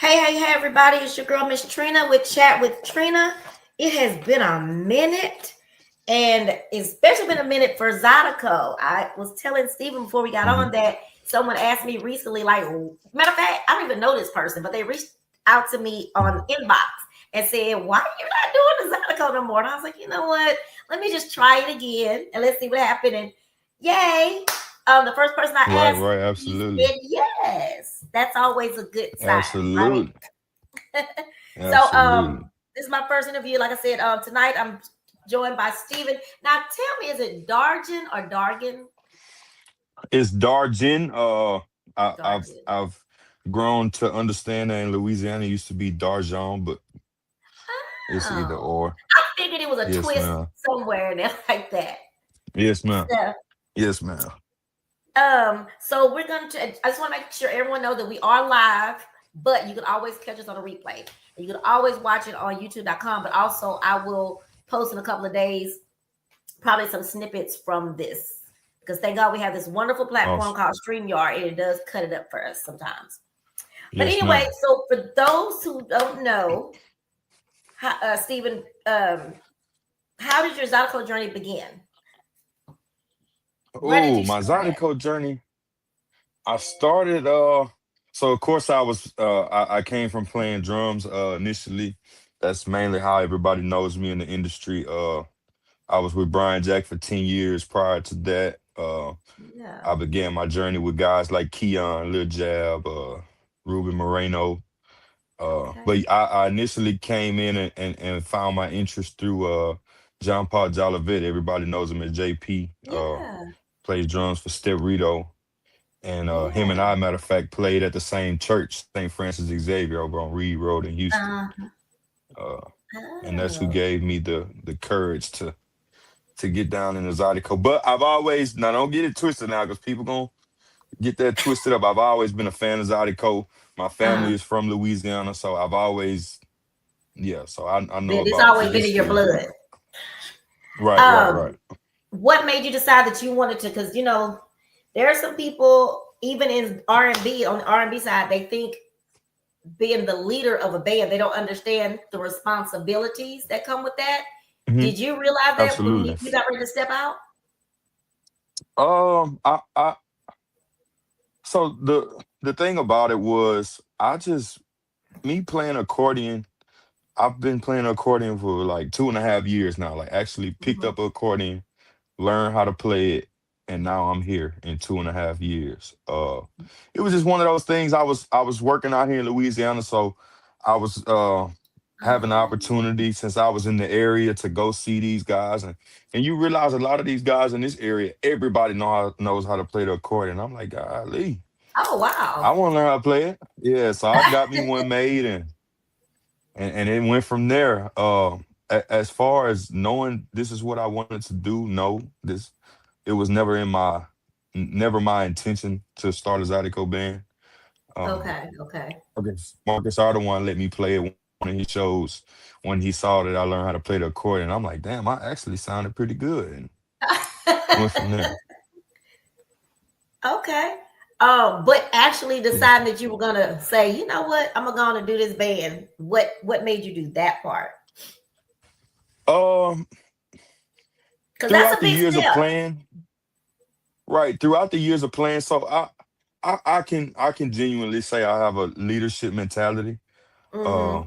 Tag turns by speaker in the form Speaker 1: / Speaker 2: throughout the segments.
Speaker 1: Hey, everybody. It's your girl, Miss Trina, with Chat with Trina. It has been a minute, and it's especially been a minute for Zydeco. I was telling Stephen before we got on
Speaker 2: Mhm.
Speaker 1: that someone asked me recently, like, matter of fact, I don't even know this person, but they reached out to me on inbox and said, why are you not doing the Zydeco no more? And I was like, you know what? Let me just try it again and let's see what happened. And yay. The first person I
Speaker 2: Right,
Speaker 1: asked,
Speaker 2: right,
Speaker 1: he
Speaker 2: absolutely.
Speaker 1: said yes. That's always a good sign, right?
Speaker 2: Absolutely.
Speaker 1: So
Speaker 2: Absolutely.
Speaker 1: this is my first interview. Like I said, tonight I'm joined by Stephen. Now tell me, is it Dargin or Dargin?
Speaker 2: It's Dargin. I've
Speaker 1: Dargin.
Speaker 2: I've grown to understand that in Louisiana it used to be Darjon, but it's either
Speaker 1: Oh,
Speaker 2: or.
Speaker 1: I figured it was a
Speaker 2: Yes,
Speaker 1: twist
Speaker 2: ma'am.
Speaker 1: somewhere in there like that.
Speaker 2: Yes, ma'am.
Speaker 1: So,
Speaker 2: Yes, ma'am.
Speaker 1: so we're going to. I just want to make sure everyone knows that we are live, but you can always catch us on a replay. And you can always watch it on YouTube.com. But also, I will post in a couple of days probably some snippets from this. Because thank God we have this wonderful platform
Speaker 2: Awesome.
Speaker 1: called StreamYard, and it does cut it up for us sometimes. But
Speaker 2: Yes,
Speaker 1: anyway,
Speaker 2: ma'am.
Speaker 1: so for those who don't know, Stephen, how did your Zydeco journey begin? Where did
Speaker 2: Oh,
Speaker 1: you
Speaker 2: my
Speaker 1: start at?
Speaker 2: Zydeco journey. I started so of course I came from playing drums initially. That's mainly how everybody knows me in the industry. I was with Brian Jack for 10 years prior to that.
Speaker 1: Yeah.
Speaker 2: I began my journey with guys like Keon, Lil Jab, Ruben Moreno.
Speaker 1: Okay.
Speaker 2: But I initially came in and found my interest through John Paul Jolivet. Everybody knows him as JP.
Speaker 1: Yeah.
Speaker 2: Plays drums for Step Rito. And him and
Speaker 1: Yeah.
Speaker 2: I, matter of fact, played at the same church, St. Francis Xavier, over on Reed Road in Houston.
Speaker 1: Uh,
Speaker 2: Uh, and that's who
Speaker 1: oh.
Speaker 2: gave me the courage to get down in the Zydeco. But I've always, now don't get it twisted now, because people gonna get that twisted up. I've always been a fan of Zydeco. My
Speaker 1: Uh,
Speaker 2: family is from Louisiana, so I've always, yeah, so I know
Speaker 1: it's
Speaker 2: about the
Speaker 1: always been in your
Speaker 2: history.
Speaker 1: blood.
Speaker 2: Right, right,
Speaker 1: Um,
Speaker 2: right.
Speaker 1: what made you decide that you wanted to? Because there are some people, even in R&B, on the R&B side, they think being the leader of a band, they don't understand the responsibilities that come with that.
Speaker 2: Hmm.
Speaker 1: Did you realize that when
Speaker 2: Absolutely.
Speaker 1: you got ready to step out?
Speaker 2: I so the thing about it was I just me playing accordion. I've been playing accordion for like 2.5 years now. Like actually picked
Speaker 1: Mhm.
Speaker 2: up accordion, learned how to play it, and now I'm here in 2.5 years. It was just one of those things. I was working out here in Louisiana, so I was having the
Speaker 1: Oh,
Speaker 2: opportunity since I was in the area to go see these guys, and you realize a lot of these guys in this area, everybody knows how to play the accordion. I'm like, golly,
Speaker 1: oh
Speaker 2: I
Speaker 1: wow.
Speaker 2: want to learn how to play it. Yeah, so I got me one made, and it went from there. As far as knowing this is what I wanted to do, no, this it was never my intention to start a Zydeco band. Um,
Speaker 1: Okay, okay.
Speaker 2: Marcus Ardewan let me play it one of his shows when he saw that I learned how to play the accordion. I'm like, damn, I actually sounded pretty good, and went from there.
Speaker 1: Okay. But actually
Speaker 2: Yes.
Speaker 1: deciding that you were gonna say, you know what, I'm gonna do this band. What made you do that part?
Speaker 2: Um,
Speaker 1: Because that's
Speaker 2: Throughout
Speaker 1: a
Speaker 2: the
Speaker 1: big
Speaker 2: years of
Speaker 1: step.
Speaker 2: playing, right, throughout the years of playing, so I can genuinely say I have a leadership mentality.
Speaker 1: Mm-hmm.
Speaker 2: Uh,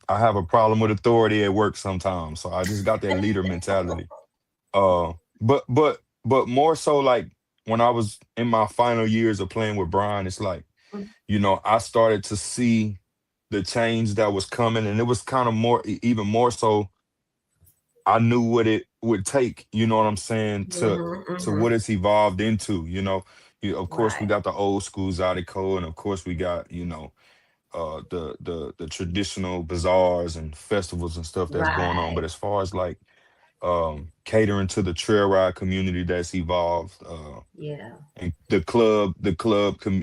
Speaker 2: I have a problem with authority at work sometimes, so I just got that leader mentality. But more so, like when I was in my final years of playing with Brian, it's like, I started to see the change that was coming, and it was kind of more, even more so. I knew what it would take. You know what I'm saying?
Speaker 1: Mm-hmm.
Speaker 2: To
Speaker 1: Mm-hmm.
Speaker 2: what it's evolved into. Of course we
Speaker 1: Right.
Speaker 2: got the old school Zydeco, and of course we got the traditional bazaars and festivals and stuff that's going on.
Speaker 1: Right.
Speaker 2: But as far as like catering to the trail ride community that's evolved,
Speaker 1: Yeah.
Speaker 2: and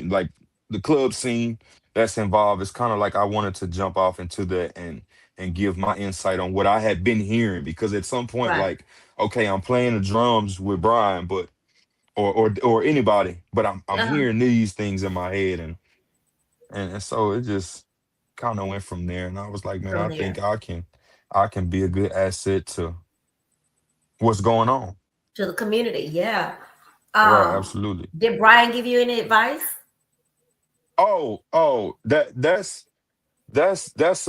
Speaker 2: like the club scene that's involved, it's kind of like I wanted to jump off into that and give my insight on what I had been hearing, because at some point,
Speaker 1: Right.
Speaker 2: like, okay, I'm playing the drums with Brian, but or anybody, but I'm
Speaker 1: Uh-huh.
Speaker 2: hearing these things in my head, and so it just kind of went from there. And I was like, man,
Speaker 1: from
Speaker 2: I think
Speaker 1: there
Speaker 2: I can be a good asset to what's going on.
Speaker 1: to the community. Yeah.
Speaker 2: Right,
Speaker 1: Um,
Speaker 2: absolutely.
Speaker 1: did Brian give you any advice?
Speaker 2: That's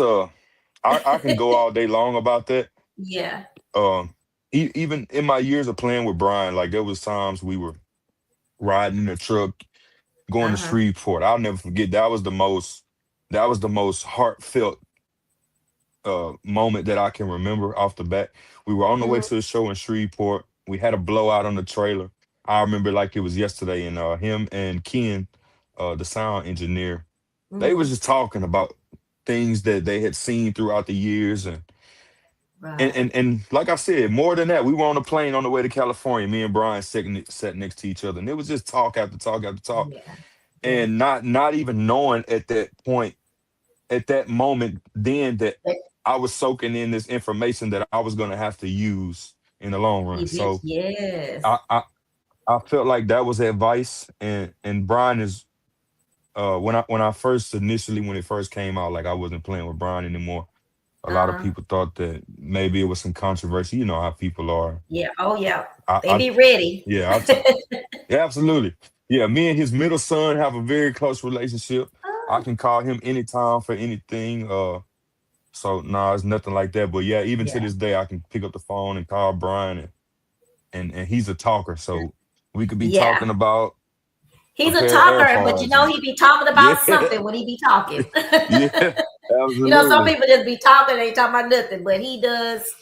Speaker 2: I can go all day long about that.
Speaker 1: Yeah.
Speaker 2: Even in my years of playing with Brian, like there was times we were riding in a truck going to
Speaker 1: Uh-huh.
Speaker 2: Shreveport. I'll never forget. That was the most heartfelt moment that I can remember off the bat. We were on the way
Speaker 1: Hmm.
Speaker 2: to the show in Shreveport. We had a blowout on the trailer. I remember like it was yesterday, and him and Ken, the sound engineer, they was
Speaker 1: Hmm.
Speaker 2: just talking about things that they had seen throughout the years, and
Speaker 1: Right.
Speaker 2: like I said, more than that, we were on a plane on the way to California. Me and Brian sat next to each other, and it was just talk after talk after talk,
Speaker 1: Yeah. Yeah.
Speaker 2: and not even knowing at that point, at that moment, then that
Speaker 1: But
Speaker 2: I was soaking in this information that I was going to have to use in the long run. So
Speaker 1: yes.
Speaker 2: I, I I felt like that was advice, and Brian is when I first initially when it first came out, like I wasn't playing with Brian anymore. A lot of
Speaker 1: Uh-huh.
Speaker 2: people thought that maybe it was some controversy. You know how people are.
Speaker 1: Yeah. Oh yeah. They
Speaker 2: I
Speaker 1: be ready.
Speaker 2: yeah, yeah, absolutely. Yeah, me and his middle son have a very close relationship. I
Speaker 1: Oh,
Speaker 2: can call him anytime for anything. So no, it's nothing like that. But yeah, even to
Speaker 1: yeah.
Speaker 2: this day, I can pick up the phone and call Brian, and he's a talker. So we could be
Speaker 1: Yeah.
Speaker 2: talking about a
Speaker 1: He's a
Speaker 2: pair of
Speaker 1: talker, but
Speaker 2: AirPods, and
Speaker 1: he be talking
Speaker 2: yeah,
Speaker 1: about something when he be talking.
Speaker 2: yeah,
Speaker 1: Some
Speaker 2: absolutely,
Speaker 1: people just be talking, they ain't talking about nothing, but he does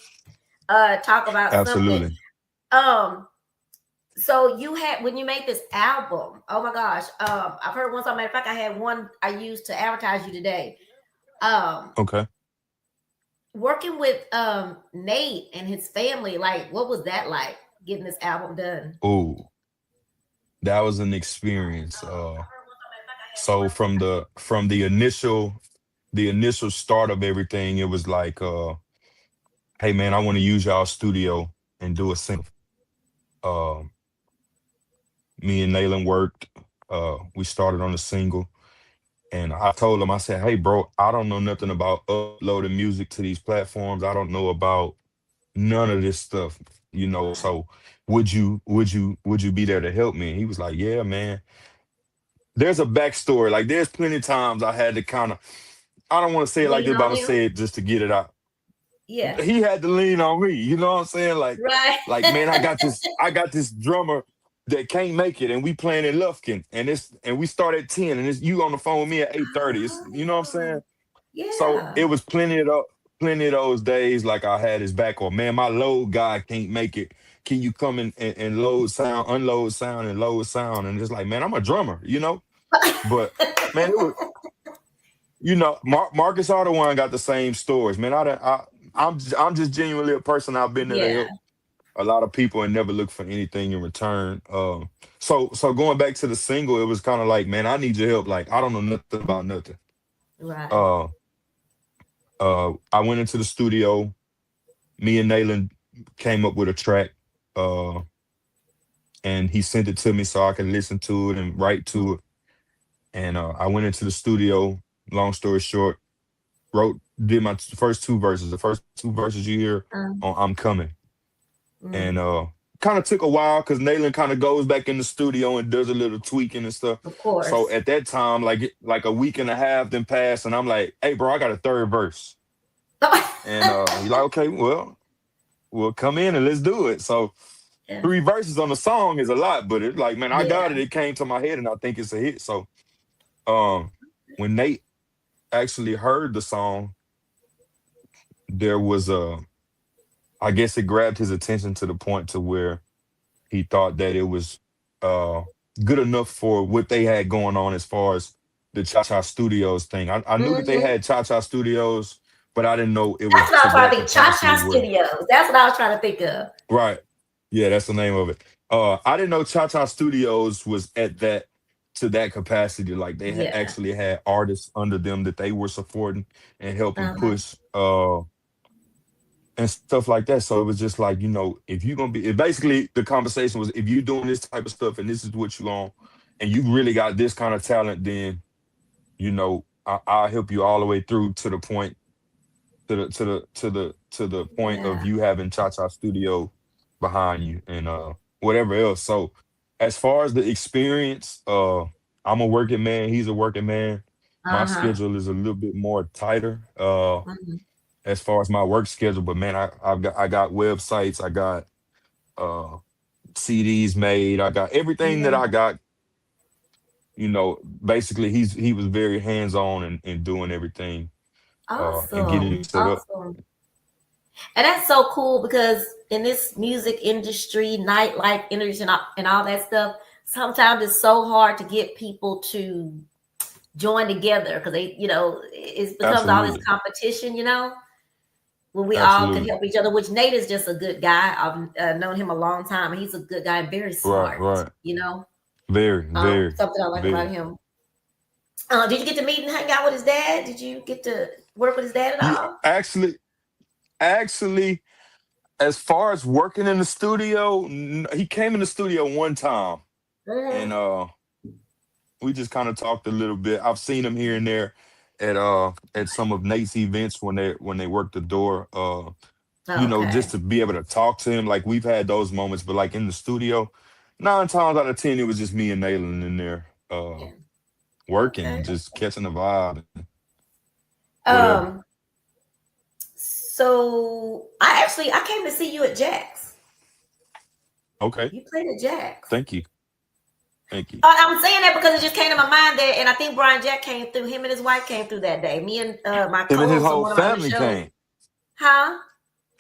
Speaker 1: talk about something.
Speaker 2: absolutely.
Speaker 1: Um, so you had when you made this album, oh my gosh, I've heard one song. Matter of fact, I had one I used to advertise you today. Um,
Speaker 2: Okay.
Speaker 1: working with Nate and his family, like what was that like getting this album done?
Speaker 2: Oh, that was an experience. So from the initial start of everything, it was like, hey man, I want to use y'all studio and do a single. Um, Me and Nayland worked. We started on the single, and I told him, I said, "Hey, bro, I don't know nothing about uploading music to these platforms. I don't know about none of this stuff, you know.
Speaker 1: Right.
Speaker 2: So, would you be there to help me?" And he was like, "Yeah, man." There's a backstory. Like, there's plenty of times I had to kind of, I don't want to say it like
Speaker 1: Lean
Speaker 2: this, but I'm
Speaker 1: on
Speaker 2: gonna
Speaker 1: him.
Speaker 2: say it just to get it out.
Speaker 1: Yeah.
Speaker 2: He had to lean on me. You know what I'm saying?
Speaker 1: Right.
Speaker 2: Man, I got this drummer that can't make it, and we playing in Lufkin, and we start at 10, and it's you on the phone with me at 8:30. It's you know what I'm saying?
Speaker 1: Oh,
Speaker 2: So
Speaker 1: yeah.
Speaker 2: it was plenty of those days like I had his back, or man, my load guy can't make it. Can you come in and load sound, unload sound, and load sound? And it's like, man, I'm a drummer, you know? But man, it was Marcus Ardewan got the same stories, man. I'm just genuinely a person. I've been there to
Speaker 1: Yeah.
Speaker 2: help a lot of people and never look for anything in return. So going back to the single, it was kind of like, man, I need your help. Like I don't know nothing about nothing.
Speaker 1: Right.
Speaker 2: Uh, I went into the studio. Me and Nayland came up with a track, uh, and he sent it to me so I could listen to it and write to it. And I went into the studio. Long story short, did my first two verses. The first two verses you hear
Speaker 1: Um,
Speaker 2: on "I'm Coming,"
Speaker 1: mm,
Speaker 2: and kind of took a while because Nayland kind of goes back in the studio and does a little tweaking and stuff.
Speaker 1: of
Speaker 2: So
Speaker 1: course.
Speaker 2: at that time, like a week and a half then passed, and I'm like, "Hey, bro, I got a third verse," and he's like, "Okay, well, we'll come in and let's do it." So
Speaker 1: Yeah.
Speaker 2: three verses on the song is a lot, but it's like, man, I got
Speaker 1: Yeah.
Speaker 2: it. It came to my head, and I think it's a hit. So um, when Nate actually heard the song, there was a I guess it grabbed his attention to the point to where he thought that it was uh, good enough for what they had going on as far as the Cha Cha Studios thing. I knew that they
Speaker 1: Hmm.
Speaker 2: had Cha Cha Studios, but I didn't know it
Speaker 1: That's
Speaker 2: was
Speaker 1: what I
Speaker 2: to
Speaker 1: was trying
Speaker 2: that
Speaker 1: to think. Cha
Speaker 2: capacity
Speaker 1: Cha
Speaker 2: where
Speaker 1: Studios. That's what I was trying to think of.
Speaker 2: right. Yeah, that's the name of it. I didn't know Cha Cha Studios was at that to that capacity. Like they had
Speaker 1: Yeah.
Speaker 2: actually had artists under them that they were supporting and helping
Speaker 1: Uh-huh.
Speaker 2: push. And stuff like that. So it was just like, if you're gonna be basically the conversation was if you're doing this type of stuff and this is what you on and you really got this kind of talent, then I'll help you all the way through to the point to the point of
Speaker 1: Yeah.
Speaker 2: you having Cha Cha Studio behind you and whatever else. So as far as the experience, I'm a working man, he's a working man. My
Speaker 1: Uh-huh.
Speaker 2: schedule is a little bit more tighter
Speaker 1: Mhm.
Speaker 2: as far as my work schedule, but man, I got websites, I got uh CDs made, I got everything that
Speaker 1: Yeah.
Speaker 2: I got, basically he was very hands-on in doing everything and getting it
Speaker 1: Awesome.
Speaker 2: set up.
Speaker 1: Awesome. And that's so cool because in this music industry, nightlife industry, and all that stuff, sometimes it's so hard to get people to join together because it becomes all this
Speaker 2: Absolutely.
Speaker 1: competition. When we all can
Speaker 2: Absolutely.
Speaker 1: help each other, which Nate is just a good guy. I've known him a long time, and he's a good guy and very
Speaker 2: Right,
Speaker 1: smart.
Speaker 2: right.
Speaker 1: You know,
Speaker 2: Very, very,
Speaker 1: something I like about
Speaker 2: very.
Speaker 1: him. Did you get to meet and hang out with his dad? Did you get to work with his dad at
Speaker 2: Yeah,
Speaker 1: all?
Speaker 2: actually, as far as working in the studio, he came in the studio one time, and
Speaker 1: Hmm.
Speaker 2: we just kind of talked a little bit. I've seen him here and there at some of Nate's events when they work the door. Just
Speaker 1: Okay.
Speaker 2: to be able to talk to him, like we've had those moments, but like in the studio, 9 times out of 10, it was just me and Nayland in there,
Speaker 1: Yeah.
Speaker 2: working
Speaker 1: Okay.
Speaker 2: and just catching the vibe and whatever.
Speaker 1: Um. So I came to see you at Jack's.
Speaker 2: Okay,
Speaker 1: You played at Jack's.
Speaker 2: thank you, thank you.
Speaker 1: I'm saying that because it just came to my mind that, and I think Brian Jack came through. Him and his wife came through that day. Me and my
Speaker 2: Him and his
Speaker 1: co-host on
Speaker 2: whole
Speaker 1: one of my other
Speaker 2: family
Speaker 1: shows.
Speaker 2: came.
Speaker 1: Huh?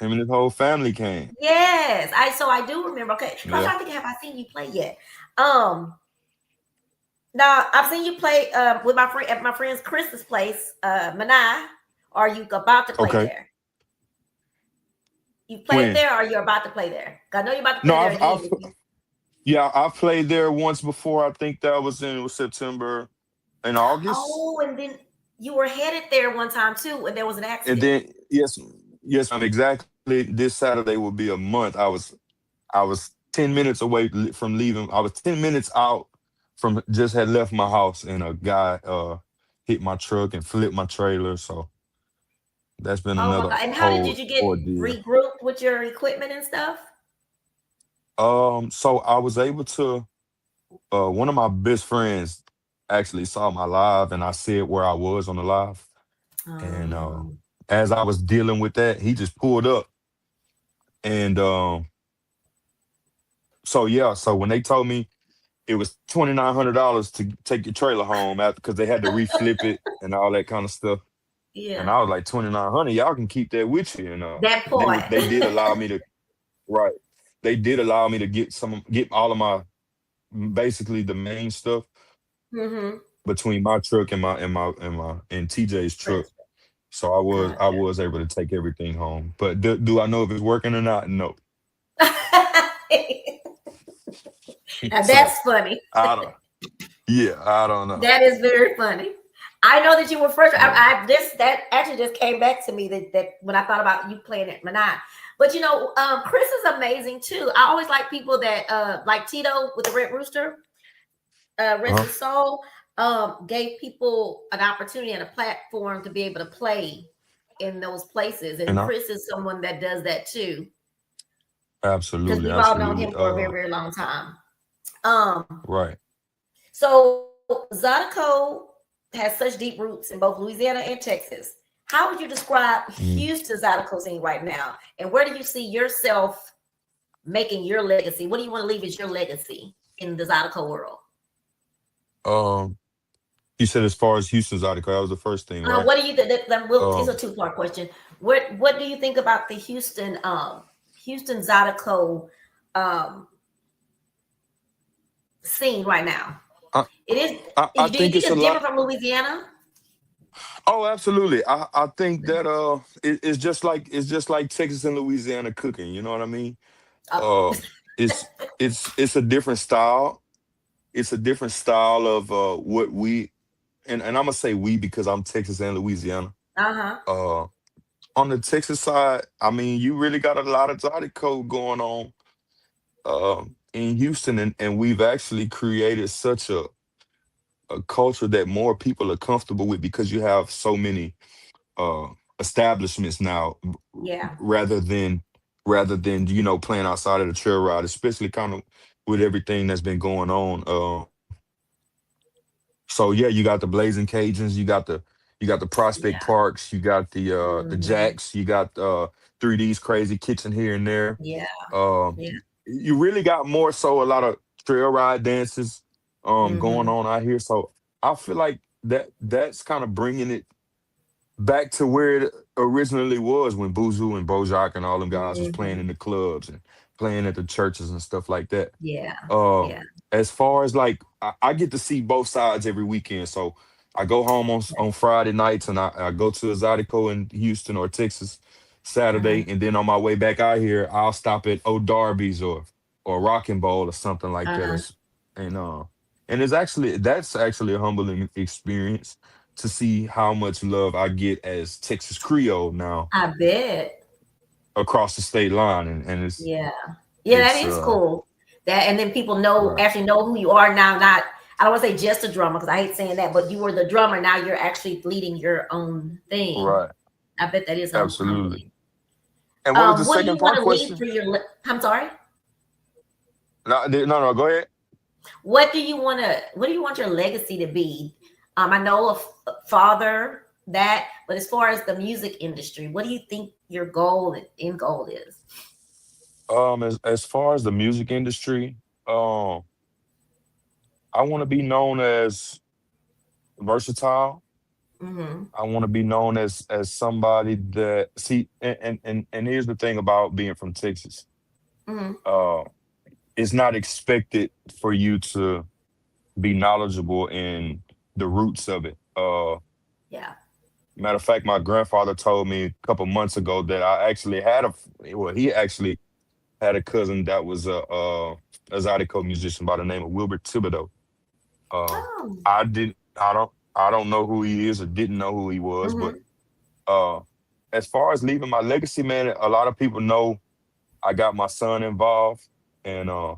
Speaker 2: Him and his whole family came.
Speaker 1: Yes. I do remember. Okay. I was
Speaker 2: Yeah.
Speaker 1: trying to think, have I seen you play yet? Um. Now I've seen you play with my friend at my friend's Chris's place, Manai. Are you about to play
Speaker 2: Okay.
Speaker 1: there? You played
Speaker 2: When?
Speaker 1: there, or you're about to play there? I know you're about to
Speaker 2: No,
Speaker 1: play there
Speaker 2: I've
Speaker 1: again.
Speaker 2: yeah, I've played there once before. I think that was in September and August.
Speaker 1: Oh, and then you were headed there one time too, and there was an
Speaker 2: And
Speaker 1: accident.
Speaker 2: then yes, I'm exactly this Saturday will be a month. I was 10 minutes away from leaving. I was 10 minutes out from just had left my house and a guy hit my truck and flipped my trailer. So that's been
Speaker 1: Oh my
Speaker 2: another
Speaker 1: god! And how did
Speaker 2: whole
Speaker 1: you get
Speaker 2: ordeal.
Speaker 1: regrouped with your equipment and stuff?
Speaker 2: So I was able to one of my best friends actually saw my live and I said where I was on the live. And
Speaker 1: Um,
Speaker 2: as I was dealing with that, he just pulled up. And so yeah, so when they told me it was $2,900 to take your trailer home after because they had to reflip it and all that kind of stuff. And
Speaker 1: yeah,
Speaker 2: I was like, 2,900, y'all can keep that with you. And
Speaker 1: that
Speaker 2: they
Speaker 1: part.
Speaker 2: would they did allow me to right. They did allow me to get all of my basically the main stuff
Speaker 1: Mm-hmm.
Speaker 2: between my truck and TJ's truck. So I
Speaker 1: Gotcha.
Speaker 2: was able to take everything home. But do I know if it's working or not? No.
Speaker 1: Now
Speaker 2: So
Speaker 1: that's funny.
Speaker 2: I don't. Yeah, I don't know.
Speaker 1: That is very funny. I know that you were first.
Speaker 2: Yeah.
Speaker 1: That actually just came back to me that when I thought about you playing at Manai. But Chris is amazing too. I always like people that like Tito with the Red Rooster, Rest
Speaker 2: Uh-huh.
Speaker 1: His Soul, gave people an opportunity and a platform to be able to play in those places. And
Speaker 2: And I
Speaker 1: Chris is someone that does that too, because
Speaker 2: absolutely,
Speaker 1: we've all known
Speaker 2: absolutely.
Speaker 1: him for a very, very long time. Um,
Speaker 2: Right.
Speaker 1: so Zydeco has such deep roots in both Louisiana and Texas. How would you describe
Speaker 2: Mm.
Speaker 1: Houston's Zydeco scene right now? And where do you see yourself making your legacy? What do you want to leave as your legacy in the Zydeco world?
Speaker 2: Um, you said as far as Houston's article, that was the first thing, right?
Speaker 1: What do you think? It's a
Speaker 2: Um,
Speaker 1: two-part question. What do you think about the Houston Zydeco um, scene right now?
Speaker 2: I,
Speaker 1: It is.
Speaker 2: I
Speaker 1: Do you
Speaker 2: think
Speaker 1: think
Speaker 2: it's a
Speaker 1: it's
Speaker 2: lot.
Speaker 1: different from Louisiana?
Speaker 2: Oh, absolutely. I think that it's just like Texas and Louisiana cooking. You know what I mean?
Speaker 1: Uh
Speaker 2: Uh, it's a different style. It's a different style of what we and I'm gonna say we because I'm Texas and Louisiana.
Speaker 1: huh.
Speaker 2: Uh, on the Texas side, I mean, you really got a lot of Zodi code going on in Houston, and we've actually created such a culture that more people are comfortable with because you have so many uh establishments now,
Speaker 1: Yeah.
Speaker 2: rather than playing outside of the trail ride, especially kind of with everything that's been going on. So yeah, you got the Blazing Cajuns, you got the Prospect
Speaker 1: Yeah.
Speaker 2: Parks, you got the
Speaker 1: Hmm.
Speaker 2: Jacks, you got 3D's Crazy Kitchen here and there.
Speaker 1: Yeah.
Speaker 2: Um,
Speaker 1: Yeah.
Speaker 2: you really got more so a lot of trail ride dances going
Speaker 1: Hmm.
Speaker 2: on out here. So I feel like that's kind of bringing it back to where it originally was when Buzu and Bojack and all them guys was playing
Speaker 1: Hmm.
Speaker 2: in the clubs and playing at the churches and stuff like that.
Speaker 1: Yeah.
Speaker 2: Uh,
Speaker 1: Yeah.
Speaker 2: as far as like I get to see both sides every weekend. So I go home on Friday nights and I go to Exotico in Houston or Texas
Speaker 1: Uh-huh.
Speaker 2: Saturday, and then on my way back out here, I'll stop at O'Darby's or Rockin' Bowl or something like that.
Speaker 1: Uh-huh.
Speaker 2: And that's actually a humbling experience to see how much love I get as Texas Creole now
Speaker 1: I bet.
Speaker 2: across the state line, and
Speaker 1: Yeah. Yeah, that
Speaker 2: it's
Speaker 1: is cool. That and then people know
Speaker 2: right,
Speaker 1: actually know who you are now. Not I don't want to say just a drummer because I hate saying that, but you were the drummer. Now you're actually leading your own thing.
Speaker 2: right,
Speaker 1: I bet that is
Speaker 2: absolutely.
Speaker 1: humbling.
Speaker 2: And what was the
Speaker 1: What do
Speaker 2: second
Speaker 1: you want
Speaker 2: part
Speaker 1: to leave
Speaker 2: question?
Speaker 1: for your? I'm sorry.
Speaker 2: No, no, go ahead.
Speaker 1: What do you want to? What do you want your legacy to be? I know a father that, but as far as the music industry, what do you think your goal and end goal is?
Speaker 2: As far as the music industry, um, I want to be known as versatile.
Speaker 1: Mm-hmm.
Speaker 2: I want to be known as somebody that see, and here's the thing about being from Texas.
Speaker 1: Mm-hmm.
Speaker 2: Uh, it's not expected for you to be knowledgeable in the roots of it.
Speaker 1: Yeah.
Speaker 2: Matter of fact, my grandfather told me a couple months ago that I actually had he actually had a cousin that was a Zydeco musician by the name of Wilbert Thibodeau. Uh,
Speaker 1: Oh.
Speaker 2: I don't know who he is or didn't know who he was, but
Speaker 1: Mm-hmm.
Speaker 2: uh, as far as leaving my legacy, man, a lot of people know I got my son involved, and
Speaker 1: Oh.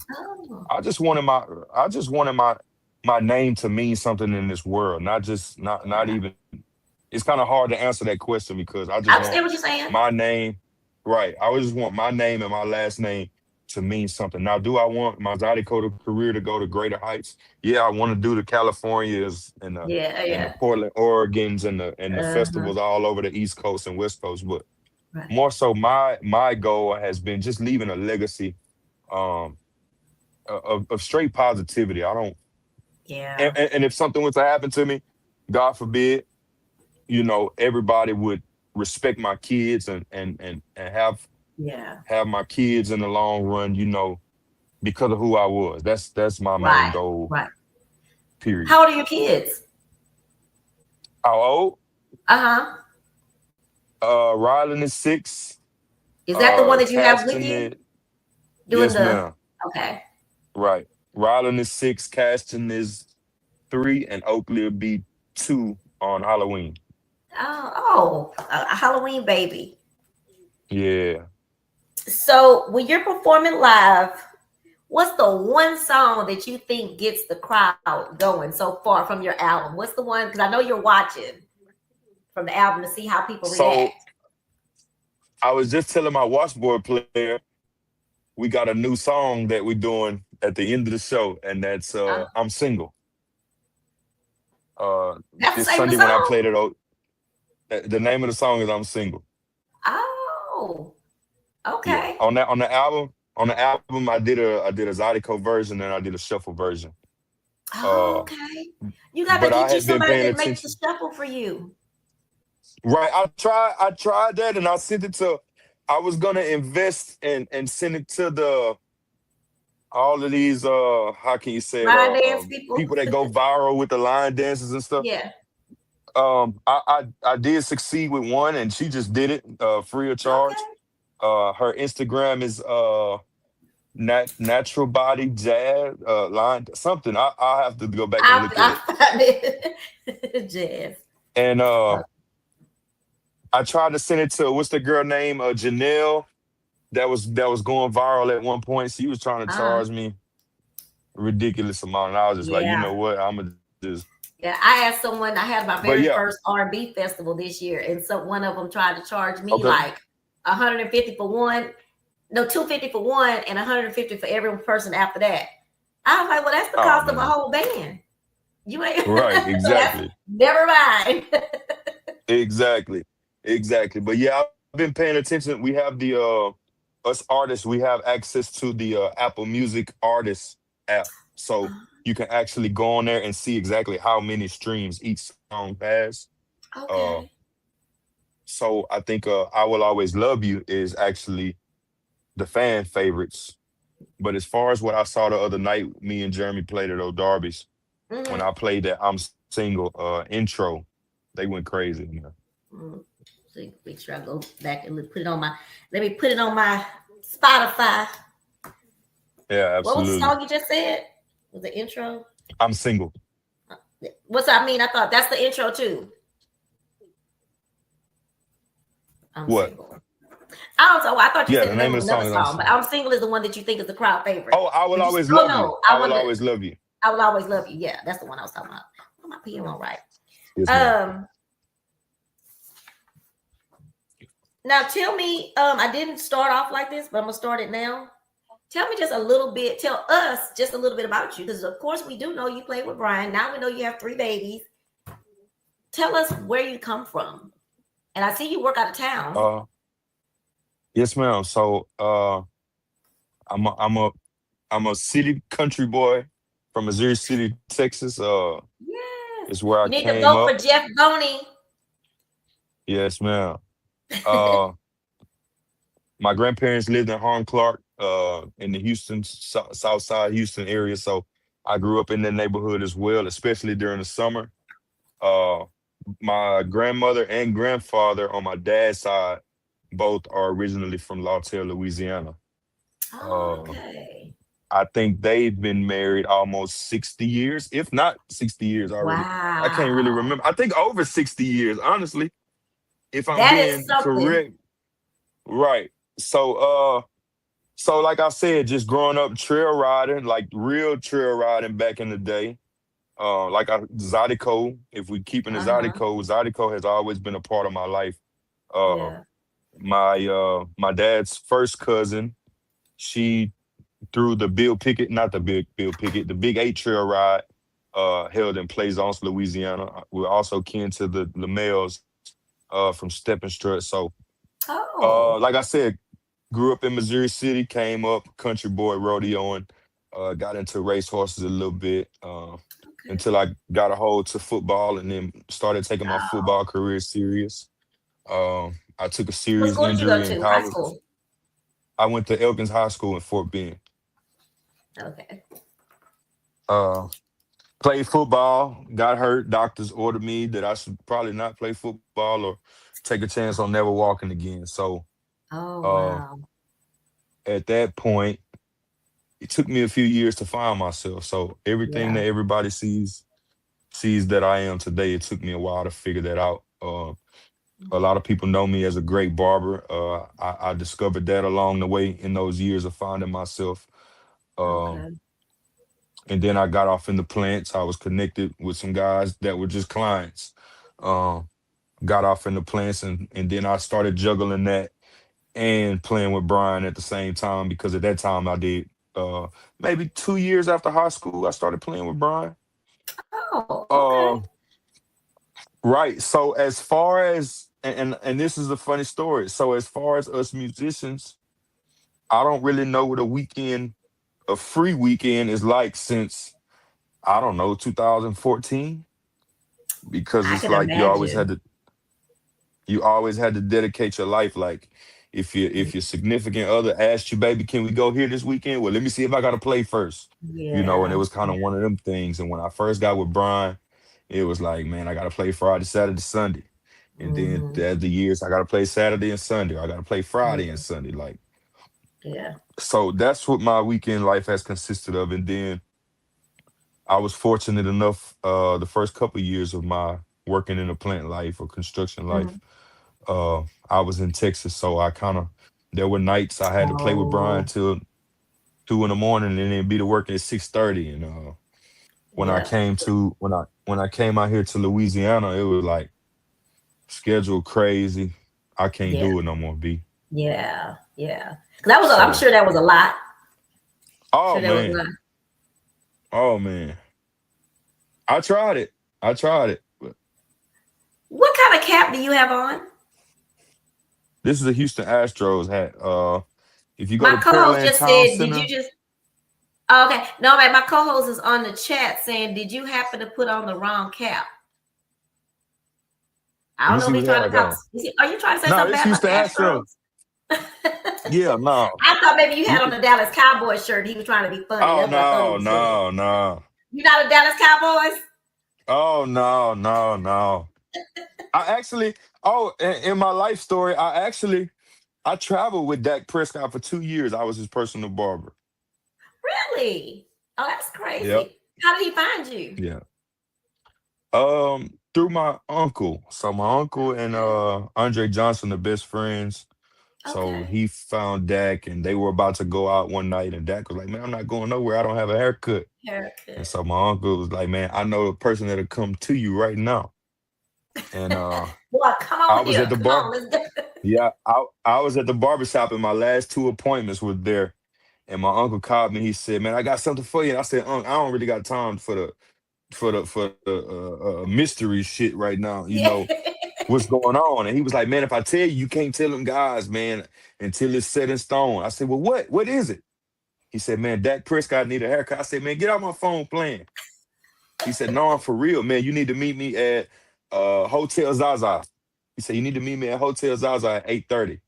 Speaker 2: I just wanted my name to mean something in this world, not just not
Speaker 1: Yeah.
Speaker 2: even. It's kind of hard to answer that question because I just
Speaker 1: I
Speaker 2: want
Speaker 1: understand what you're saying.
Speaker 2: my name, right? I would just want my name and my last name to mean something. Now, do I want my Zydeco career to go to greater heights? Yeah, I want to do the Californias
Speaker 1: Yeah.
Speaker 2: and the
Speaker 1: Yeah.
Speaker 2: Portland Oregons and the
Speaker 1: Uh-huh.
Speaker 2: festivals all over the East Coast and West Coast, but
Speaker 1: Right.
Speaker 2: more so my goal has been just leaving a legacy um of straight positivity. I don't
Speaker 1: Yeah.
Speaker 2: and if something was to happen to me, God forbid, everybody would respect my kids and
Speaker 1: Yeah.
Speaker 2: have my kids in the long run, because of who I was. That's my main
Speaker 1: Right.
Speaker 2: goal,
Speaker 1: Right.
Speaker 2: period.
Speaker 1: How old are your kids?
Speaker 2: How old?
Speaker 1: Uh-huh.
Speaker 2: Rylan is 6.
Speaker 1: Is that the one that you have with
Speaker 2: Caston
Speaker 1: you
Speaker 2: is
Speaker 1: doing
Speaker 2: yes,
Speaker 1: the?
Speaker 2: ma'am.
Speaker 1: Okay.
Speaker 2: Right. Rylan is 6, Caston is 3, and Oakley will be 2 on Halloween.
Speaker 1: Oh, a Halloween baby.
Speaker 2: Yeah.
Speaker 1: So when you're performing live, what's the one song that you think gets the crowd going so far from your album? What's the one? Because I know you're watching from the album to see how people
Speaker 2: So
Speaker 1: react.
Speaker 2: I was just telling my washboard player we got a new song that we're doing at the end of the show, and that's
Speaker 1: Uh,
Speaker 2: I'm Single.
Speaker 1: that's
Speaker 2: This
Speaker 1: the name of
Speaker 2: Sunday
Speaker 1: the
Speaker 2: when I
Speaker 1: song.
Speaker 2: played it, the name of the song is I'm Single.
Speaker 1: Oh,
Speaker 2: Yeah.
Speaker 1: okay.
Speaker 2: On the album, I did a Zydeco version and I did a shuffle version.
Speaker 1: Oh,
Speaker 2: Uh,
Speaker 1: okay. You got to
Speaker 2: but I
Speaker 1: get you
Speaker 2: had been
Speaker 1: somebody
Speaker 2: paying
Speaker 1: that makes the
Speaker 2: attention.
Speaker 1: shuffle for you.
Speaker 2: Right. I tried that and I sent it to I was gonna invest and send it to all of these how can you say it,
Speaker 1: Line dance people.
Speaker 2: people that go viral with the line dances and stuff.
Speaker 1: Yeah.
Speaker 2: I did succeed with one and she just did it free of charge.
Speaker 1: Okay.
Speaker 2: Her Instagram is natural body jazz line something. I'll have to go back and look at
Speaker 1: I
Speaker 2: it.
Speaker 1: found it. Jazz.
Speaker 2: And
Speaker 1: Uh,
Speaker 2: I tried to send it to what's the girl name? Janelle that was going viral at one point. She was trying to
Speaker 1: uh,
Speaker 2: charge me a ridiculous amount. And I was just like, you
Speaker 1: yeah.
Speaker 2: know what? I'm gonna just
Speaker 1: Yeah, I asked someone. I had my
Speaker 2: But
Speaker 1: very
Speaker 2: yeah,
Speaker 1: first R&B festival this year, and so one of them tried to charge me
Speaker 2: okay.
Speaker 1: like 150 for one, no 250 for one, and 150 for every person after that. I was like, well, that's the
Speaker 2: Oh
Speaker 1: cost of a
Speaker 2: man.
Speaker 1: whole band. You ain't
Speaker 2: Right,
Speaker 1: so that's
Speaker 2: exactly.
Speaker 1: never mind.
Speaker 2: Exactly. Exactly. But yeah, I've been paying attention. We have the us artists, we have access to the Apple Music Artist app. So you can actually go on there and see exactly how many streams each song has. Uh
Speaker 1: Okay.
Speaker 2: so I think I Will Always Love You is actually the fan favorites. But as far as what I saw the other night, me and Jeremy played at O'Darby's. When
Speaker 1: Mm-hmm.
Speaker 2: I played that I'm Single intro, they went crazy in there.
Speaker 1: Mm. See, make sure I go back and put it on my. Let me put it on my Spotify.
Speaker 2: Yeah,
Speaker 1: What was the
Speaker 2: absolutely.
Speaker 1: song you just said? Was the intro?
Speaker 2: I'm single.
Speaker 1: What's I mean? I thought that's the intro too. I'm
Speaker 2: What?
Speaker 1: single. I don't know. I thought you
Speaker 2: Yeah,
Speaker 1: said
Speaker 2: the
Speaker 1: the
Speaker 2: name
Speaker 1: name
Speaker 2: of
Speaker 1: of
Speaker 2: the song
Speaker 1: another
Speaker 2: is I'm.
Speaker 1: song, but I'm single is the one that you think is the crowd favorite.
Speaker 2: Oh, I will
Speaker 1: Did you?
Speaker 2: always
Speaker 1: Oh
Speaker 2: love you.
Speaker 1: no,
Speaker 2: I
Speaker 1: I
Speaker 2: will
Speaker 1: want to.
Speaker 2: always love you.
Speaker 1: I will always love you. Yeah, that's the one I was talking about. What am I putting on right?
Speaker 2: Yes, ma'am.
Speaker 1: Um. Now tell me. I didn't start off like this, but I'm gonna start it now. Tell me just a little bit. Tell us just a little bit about you, because of course we do know you played with Brian. Now we know you have three babies. Tell us where you come from, and I see you work out of town.
Speaker 2: Uh, yes, ma'am. So, I'm a, I'm a, I'm a city country boy from Missouri City, Texas.
Speaker 1: Yes,
Speaker 2: Is where I
Speaker 1: you need to
Speaker 2: came
Speaker 1: vote
Speaker 2: up.
Speaker 1: for Jeff Boney.
Speaker 2: Yes, ma'am. Uh, my grandparents lived in Harlem Clark, in the Houston South Side Houston area. So I grew up in that neighborhood as well, especially during the summer. Uh, my grandmother and grandfather on my dad's side both are originally from Lawtell, Louisiana.
Speaker 1: Oh,
Speaker 2: Uh,
Speaker 1: okay.
Speaker 2: I think they've been married almost 60 years, if not 60 years already. I can't really
Speaker 1: Wow.
Speaker 2: remember. I think over 60 years, honestly, if I'm
Speaker 1: That is
Speaker 2: being
Speaker 1: something.
Speaker 2: correct. Right. So so like I said, just growing up trail riding, like real trail riding back in the day. Zydeco, if we keep in the
Speaker 1: Uh-huh.
Speaker 2: Zydeco has always been a part of my life. Uh
Speaker 1: Yeah.
Speaker 2: my dad's first cousin, she through the Bill Pickett, not the big Bill Pickett, the Big Eight Trail Ride, held in Plaisance, Louisiana. We're also kin to the Lamels from Step and Strut. So
Speaker 1: Oh,
Speaker 2: like I said, grew up in Missouri City, came up country boy rodeoing, got into race horses a little bit,
Speaker 1: okay.
Speaker 2: until I got a hold to football and then started taking my
Speaker 1: Oh.
Speaker 2: football career serious. I took a
Speaker 1: What
Speaker 2: serious
Speaker 1: school did you go
Speaker 2: injury in
Speaker 1: to? High
Speaker 2: college.
Speaker 1: school.
Speaker 2: I went to Elkins High School in Fort Bend.
Speaker 1: Okay.
Speaker 2: Uh, Played football, got hurt. Doctors ordered me that I should probably not play football or take a chance on never walking again. So
Speaker 1: Oh,
Speaker 2: uh,
Speaker 1: wow.
Speaker 2: at that point, it took me a few years to find myself. So everything
Speaker 1: Yeah.
Speaker 2: that everybody sees that I am today, it took me a while to figure that out. A lot of people know me as a great barber. I discovered that along the way in those years of finding myself. Um,
Speaker 1: Okay.
Speaker 2: and then I got off in the plants. I was connected with some guys that were just clients. Um, got off in the plants, and then I started juggling that and playing with Brian at the same time, because at that time I did maybe 2 years after high school I started playing with Brian.
Speaker 1: Oh, okay.
Speaker 2: Uh, right. So as far as and this is a funny story. So as far as us musicians, I don't really know what a free weekend is like since I don't know 2014, because
Speaker 1: I
Speaker 2: it's
Speaker 1: can
Speaker 2: like
Speaker 1: imagine.
Speaker 2: you always had to dedicate your life. Like if your significant other asked you, baby, can we go here this weekend? Well, let me see if I gotta play first. And it
Speaker 1: Yeah.
Speaker 2: was kind of one of them things. And when I first got with Brian, it was like, man, I gotta play Friday, Saturday, Sunday. And then
Speaker 1: Hmm.
Speaker 2: as the years, I gotta play Saturday and Sunday. I gotta play Friday and
Speaker 1: Yeah.
Speaker 2: Sunday. Like,
Speaker 1: Yeah.
Speaker 2: so that's what my weekend life has consisted of. And then I was fortunate enough, the first couple years of my working in a plant life or construction life,
Speaker 1: Mhm.
Speaker 2: I was in Texas, so I kind of there were nights I had to play with Brian
Speaker 1: Oh,
Speaker 2: till 2 in the morning, and then be to work at 6:30. And when I
Speaker 1: Yeah.
Speaker 2: came to when I came out here to Louisiana, it was like schedule crazy. I can't
Speaker 1: Yeah.
Speaker 2: do it no more, B.
Speaker 1: Yeah. Yeah. 'Cause that was. I'm
Speaker 2: So,
Speaker 1: sure that was a lot.
Speaker 2: oh
Speaker 1: Sure, that was a
Speaker 2: man,
Speaker 1: lot.
Speaker 2: oh man, I tried it. I tried it. But
Speaker 1: What kind of cap do you have on?
Speaker 2: this is a Houston Astros hat. If you go
Speaker 1: My
Speaker 2: to
Speaker 1: co-host
Speaker 2: Pearland
Speaker 1: just
Speaker 2: Town
Speaker 1: said, "Did you
Speaker 2: Center,
Speaker 1: just?" Oh, okay, no, man. My co-host is on the chat saying, "Did you happen to put on the wrong cap?" I
Speaker 2: let
Speaker 1: don't
Speaker 2: me
Speaker 1: know if
Speaker 2: see
Speaker 1: he's
Speaker 2: what hat
Speaker 1: trying
Speaker 2: I
Speaker 1: to
Speaker 2: got
Speaker 1: talk.
Speaker 2: on.
Speaker 1: Are you trying to say
Speaker 2: No,
Speaker 1: something
Speaker 2: this
Speaker 1: bad about the
Speaker 2: Houston Astros.
Speaker 1: Astros?
Speaker 2: Yeah, no.
Speaker 1: I thought maybe you had
Speaker 2: You
Speaker 1: on
Speaker 2: can,
Speaker 1: the Dallas Cowboys shirt. He was trying to be funny.
Speaker 2: oh
Speaker 1: That's what I thought he
Speaker 2: no,
Speaker 1: was saying.
Speaker 2: no, no.
Speaker 1: You not a Dallas Cowboys?
Speaker 2: Oh no, no, no. I actually, oh, in my life story, I traveled with Dak Prescott for 2 years. I was his personal barber.
Speaker 1: Really? Oh, that's
Speaker 2: Yep.
Speaker 1: crazy. How did he find you?
Speaker 2: Yeah. Through my uncle. So my uncle and Andre Johnson are best friends. So
Speaker 1: Okay.
Speaker 2: he found Dak and they were about to go out one night and Dak was like, man, I'm not going nowhere. I don't have a haircut. And
Speaker 1: Haircut.
Speaker 2: so my uncle was like, man, I know a person that'll come to you right now. And
Speaker 1: Boy, come
Speaker 2: I
Speaker 1: on
Speaker 2: was at
Speaker 1: here.
Speaker 2: the
Speaker 1: Come on,
Speaker 2: bar.
Speaker 1: let's go.
Speaker 2: Yeah, I was at the barbershop and my last two appointments were there. And my uncle called me. He said, man, I got something for you. And I said, I don't really got time for the mystery shit right now. You
Speaker 1: Yeah.
Speaker 2: know what's going on? And he was like, man, if I tell you, you can't tell them guys, man, until it's set in stone. I said, well, what? What is it? He said, man, Dak Prescott need a haircut. I said, man, get out my phone playing. He said, no, I'm for real, man. You need to meet me at Hotel Zaza. He said, you need to meet me at Hotel Zaza at 8:30.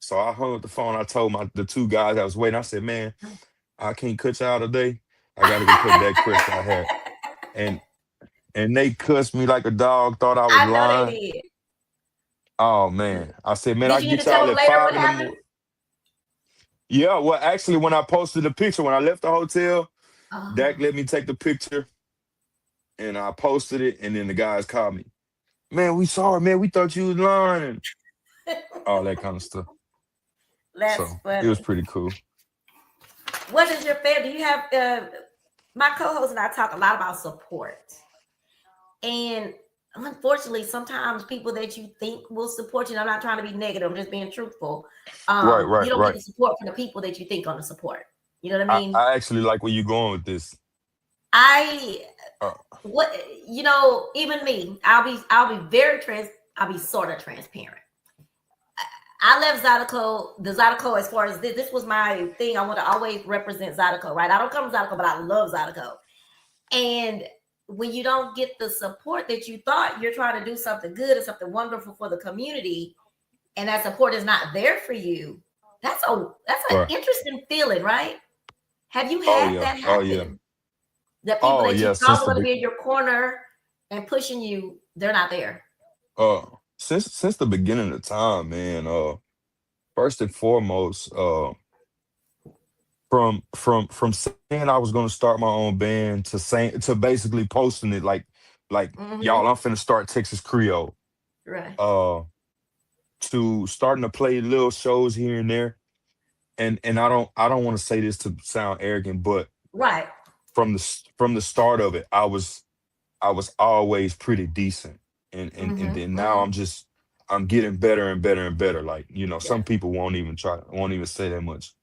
Speaker 2: So I hung up the phone. I told the two guys that was waiting. I said, man, I can't cut y'all today. I got to go cut Dak Prescott hair. And they cussed me like a dog, thought I was
Speaker 1: I know they
Speaker 2: lying.
Speaker 1: did.
Speaker 2: Oh man. I said, man, I
Speaker 1: Did
Speaker 2: can
Speaker 1: you get
Speaker 2: get
Speaker 1: to tell
Speaker 2: y'all
Speaker 1: them
Speaker 2: at
Speaker 1: later
Speaker 2: five
Speaker 1: what
Speaker 2: in the
Speaker 1: happened?
Speaker 2: morning. Yeah, well, actually, when I posted the picture, when I left the hotel, Dak
Speaker 1: Oh.
Speaker 2: let me take the picture and I posted it, and then the guys called me. Man, we sorry, man. We thought you was lying and all that kind of stuff.
Speaker 1: That's
Speaker 2: So it was
Speaker 1: funny.
Speaker 2: pretty cool.
Speaker 1: What is your favorite? Do you have my co-host and I talk a lot about support. And unfortunately, sometimes people that you think will support you, and I'm not trying to be negative, I'm just being truthful.
Speaker 2: Right,
Speaker 1: You
Speaker 2: right,
Speaker 1: don't get
Speaker 2: right.
Speaker 1: the support from the people that you think going to support. You know what I
Speaker 2: I,
Speaker 1: mean?
Speaker 2: I actually like where you going with this.
Speaker 1: I
Speaker 2: Uh,
Speaker 1: what you know, even me, I'll be very I'll be sort of transparent. I left Zydeco, the Zydeco, as far as this was my thing. I want to always represent Zydeco, right? I don't come from Zydeco, but I love Zydeco. And when you don't get the support that you thought, you're trying to do something good and something wonderful for the community, and that support is not there for you, that's an
Speaker 2: right.
Speaker 1: interesting feeling, right? Have you
Speaker 2: Oh
Speaker 1: had
Speaker 2: yeah.
Speaker 1: that
Speaker 2: Oh yeah.
Speaker 1: happen? The people
Speaker 2: Oh
Speaker 1: that you
Speaker 2: yeah.
Speaker 1: thought were going to be in your corner and pushing you, they're not there.
Speaker 2: Uh since the beginning of time, man. First and foremost, from saying I was gonna start my own band to saying to basically posting it like
Speaker 1: Hmm.
Speaker 2: y'all, I'm finna start Texas Creole.
Speaker 1: Right.
Speaker 2: Uh, to starting to play little shows here and there. And I don't want to say this to sound arrogant, but
Speaker 1: Right.
Speaker 2: from the start of it, I was always pretty decent. And
Speaker 1: Hmm.
Speaker 2: then now
Speaker 1: Hmm.
Speaker 2: I'm getting better and better and better. Like,
Speaker 1: Yeah.
Speaker 2: some people won't even say that much.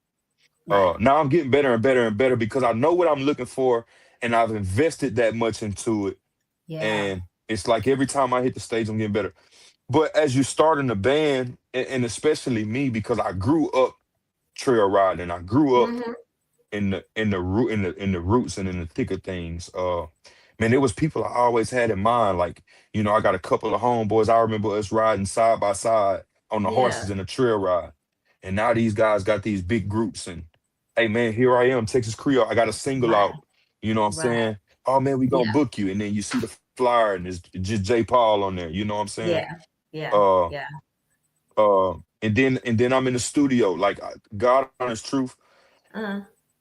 Speaker 1: Right.
Speaker 2: Now I'm getting better and better and better because I know what I'm looking for and I've invested that much into it.
Speaker 1: Yeah.
Speaker 2: And it's like every time I hit the stage, I'm getting better. But as you start in the band, and especially me, because I grew up trail riding, I grew up
Speaker 1: Hmm.
Speaker 2: in the roots and in the thick of things. Man, it was people I always had in mind. Like, I got a couple of homeboys. I remember us riding side by side on the
Speaker 1: Yeah.
Speaker 2: horses in a trail ride. And now these guys got these big groups and hey man, here I am, Texas Creole. I got a single
Speaker 1: Right.
Speaker 2: out. You know what I'm
Speaker 1: Right.
Speaker 2: saying? Oh man, we gonna
Speaker 1: Yeah.
Speaker 2: book you. And then you see the flyer and it's just J. Paul on there. You know what I'm saying?
Speaker 1: Yeah. Yeah.
Speaker 2: Uh
Speaker 1: Yeah.
Speaker 2: and then I'm in the studio. Like, God honest truth,
Speaker 1: Uh,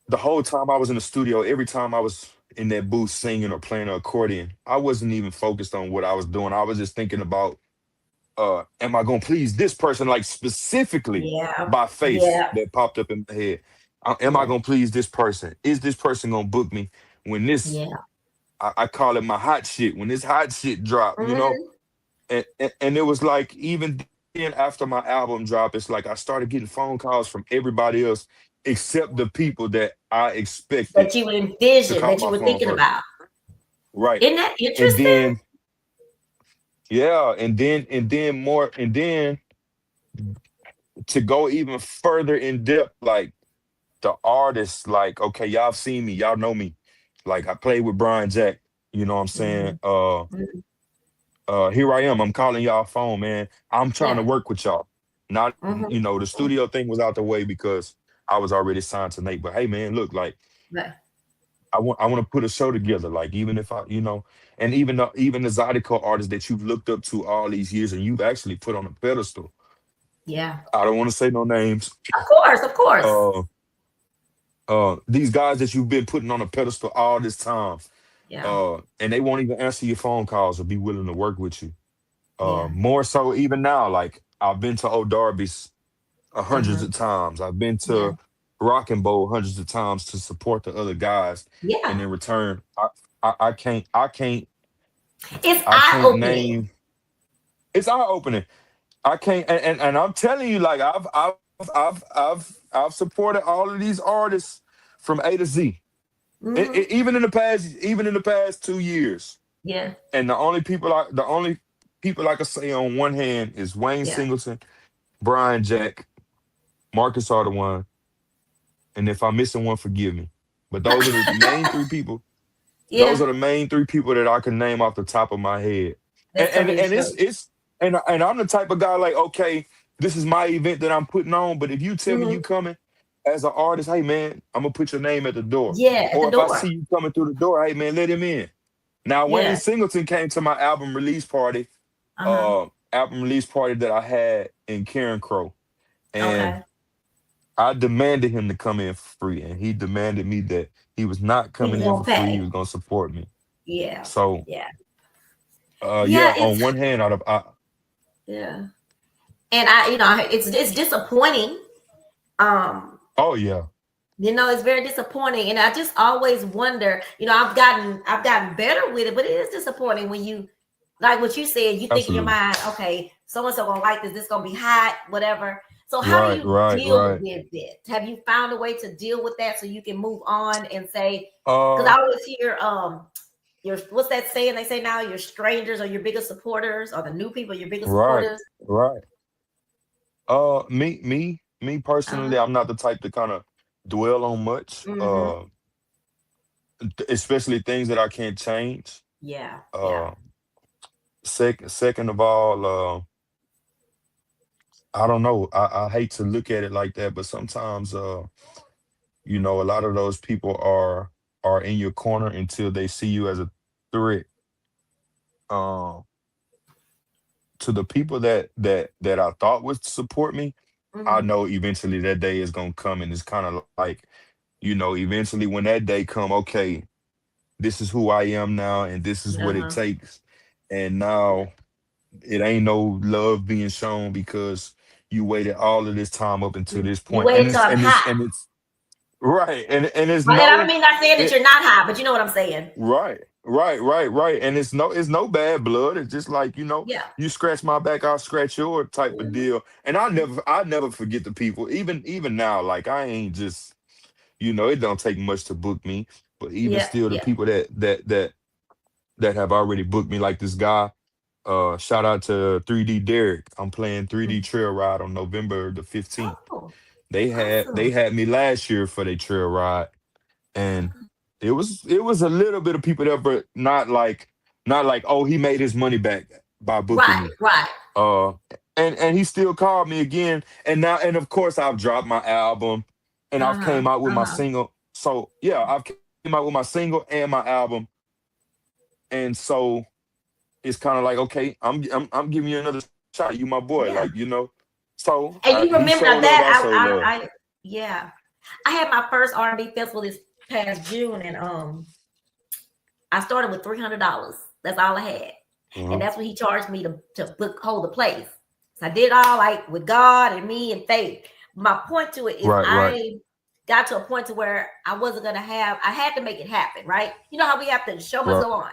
Speaker 2: the whole time I was in the studio, every time I was in that booth singing or playing an accordion, I wasn't even focused on what I was doing. I was just thinking about, am I gonna please this person, like specifically
Speaker 1: yeah.
Speaker 2: by face
Speaker 1: Yeah.
Speaker 2: that popped up in my head? Am I
Speaker 1: Yeah.
Speaker 2: gonna please this person? Is this person gonna book me when this
Speaker 1: Yeah.
Speaker 2: I call it my hot shit. When this hot shit drop, you know,
Speaker 1: Mm-hmm.
Speaker 2: and it was like even then after my album drop, it's like I started getting phone calls from everybody else except the people that I expected
Speaker 1: That you
Speaker 2: to
Speaker 1: envisioned,
Speaker 2: call
Speaker 1: that
Speaker 2: my
Speaker 1: you were
Speaker 2: phone
Speaker 1: thinking
Speaker 2: first.
Speaker 1: about.
Speaker 2: Right.
Speaker 1: Isn't that
Speaker 2: And
Speaker 1: interesting?
Speaker 2: then yeah, and then to go even further in depth, like the artists, like, okay, y'all seen me, y'all know me. Like I played with Brian Jack, you know what I'm saying?
Speaker 1: Mm-hmm. Mm-hmm.
Speaker 2: Here I am. I'm calling y'all phone, man. I'm trying to
Speaker 1: Yeah.
Speaker 2: work with y'all. Not,
Speaker 1: Mm-hmm.
Speaker 2: you know, the studio thing was out the way because I was already signed to Nate. But hey, man, look, like
Speaker 1: Right.
Speaker 2: I want to put a show together. Like even if I, you know, and even the Zydeco artists that you've looked up to all these years and you've actually put on a pedestal.
Speaker 1: Yeah.
Speaker 2: I don't want to say no names.
Speaker 1: Of course, of course.
Speaker 2: Uh, these guys that you've been putting on a pedestal all this time,
Speaker 1: Yeah.
Speaker 2: and they won't even answer your phone calls or be willing to work with you.
Speaker 1: Yeah.
Speaker 2: More so even now, like I've been to Old Darby's hundreds
Speaker 1: Uh-huh.
Speaker 2: of times. I've been
Speaker 1: Yeah.
Speaker 2: to Rock and Bowl hundreds of times to support the other guys, and
Speaker 1: Yeah.
Speaker 2: in return,
Speaker 1: It's
Speaker 2: I
Speaker 1: eye
Speaker 2: can't
Speaker 1: opening.
Speaker 2: name. It's eye opening. I can't, and I'm telling you, like I've supported all of these artists from A to Z.
Speaker 1: Mm-hmm.
Speaker 2: Even in the past 2 years,
Speaker 1: Yeah.
Speaker 2: and the only people I can say on one hand is Wayne
Speaker 1: Yeah.
Speaker 2: Singleton, Brian Jack, Marcus Ardewan, and if I'm missing one, forgive me. But those are the main three people. Those
Speaker 1: Yeah.
Speaker 2: are the main three people that I can name off the top of my head. And
Speaker 1: That's telling you the truth.
Speaker 2: and I'm the type of guy like, okay, this is my event that I'm putting on. But if you tell me
Speaker 1: Mm-hmm.
Speaker 2: you coming as an artist, hey man, I'm gonna put your name at the door.
Speaker 1: Yeah, at the
Speaker 2: Or if I
Speaker 1: door.
Speaker 2: see you coming through the door, hey man, let him in. Now Wayne
Speaker 1: Yeah.
Speaker 2: Singleton came to my
Speaker 1: Uh-huh.
Speaker 2: album release party that I had in Karen Crow, and
Speaker 1: Okay.
Speaker 2: I demanded him to come in for free, and he demanded me that he was not
Speaker 1: He was
Speaker 2: coming in
Speaker 1: gonna
Speaker 2: for free. He
Speaker 1: pay.
Speaker 2: was gonna support me.
Speaker 1: Yeah.
Speaker 2: So,
Speaker 1: Yeah.
Speaker 2: yeah,
Speaker 1: Yeah,
Speaker 2: on one hand,
Speaker 1: yeah. And it's disappointing. Um,
Speaker 2: oh yeah,
Speaker 1: it's very disappointing. And I just always wonder, I've gotten better with it, but it is disappointing when you like what you said, you think in your
Speaker 2: absolutely,
Speaker 1: mind, okay, so and so gonna like this gonna be hot, whatever. So how do
Speaker 2: right,
Speaker 1: you
Speaker 2: right,
Speaker 1: deal
Speaker 2: right.
Speaker 1: with it? Have you found a way to deal with that so you can move on and say, because
Speaker 2: Uh,
Speaker 1: I always hear your what's that saying they say now, your strangers are your biggest supporters, or the new people are your biggest
Speaker 2: right,
Speaker 1: supporters.
Speaker 2: right. Me personally,
Speaker 1: Uh-huh.
Speaker 2: I'm not the type to kind of dwell on much.
Speaker 1: Mm-hmm.
Speaker 2: Especially things that I can't change.
Speaker 1: Yeah, yeah.
Speaker 2: Uh, second of all, I don't know. I hate to look at it like that, but sometimes, you know, a lot of those people are in your corner until they see you as a threat. Um, to the people that I thought would support me, I
Speaker 1: Mm-hmm.
Speaker 2: know eventually that day is gonna come, and it's kind of like, you know, eventually when that day come, okay, this is who I am now, and this is what it
Speaker 1: Uh-huh.
Speaker 2: takes, and now it ain't no love being shown because you waited all of this time up until this
Speaker 1: You
Speaker 2: point,
Speaker 1: wait till I'm hot.
Speaker 2: and it's right, and it's
Speaker 1: And I don't
Speaker 2: no
Speaker 1: mean not saying that
Speaker 2: it
Speaker 1: you're not hot, but you know what I'm saying.
Speaker 2: right, and it's no bad blood. It's just like, you know,
Speaker 1: Yeah.
Speaker 2: you scratch my back, I'll scratch your type of
Speaker 1: Mm-hmm.
Speaker 2: deal. And I never forget the people, even now. Like I ain't just, you know, it don't take much to book me, but even
Speaker 1: Yeah.
Speaker 2: still, the
Speaker 1: Yeah.
Speaker 2: people that have already booked me, like this guy. Shout out to 3D Derek. I'm playing 3D
Speaker 1: Mm.
Speaker 2: Trail Ride on November the 15th.
Speaker 1: Oh,
Speaker 2: They
Speaker 1: awesome.
Speaker 2: had me last year for their trail ride, and
Speaker 1: Okay.
Speaker 2: it was a little bit of people there, but not like, oh, he made his money back by booking
Speaker 1: Right.
Speaker 2: me.
Speaker 1: Right.
Speaker 2: Uh and he still called me again, and of course I've dropped my album, and I've
Speaker 1: Uh-huh.
Speaker 2: came out with my
Speaker 1: Uh-huh.
Speaker 2: single. So yeah, I've came out with my single and my album, and so it's kind of like, okay, I'm giving you another shot. You my boy, like, you
Speaker 1: Yeah.
Speaker 2: know. So
Speaker 1: And you
Speaker 2: he
Speaker 1: remember
Speaker 2: showed
Speaker 1: now
Speaker 2: love, I
Speaker 1: that
Speaker 2: showed love.
Speaker 1: yeah. I had my first R&B festival this past June, and I started with $300. That's all I had. And
Speaker 2: Uh-huh.
Speaker 1: that's what he charged me to book hold the place. So I did it all like with God and me and faith. My point to it is
Speaker 2: Right, right.
Speaker 1: got to a point to where I wasn't gonna have. I had to make it happen, right? You know how we have to. The show must
Speaker 2: Right.
Speaker 1: go on.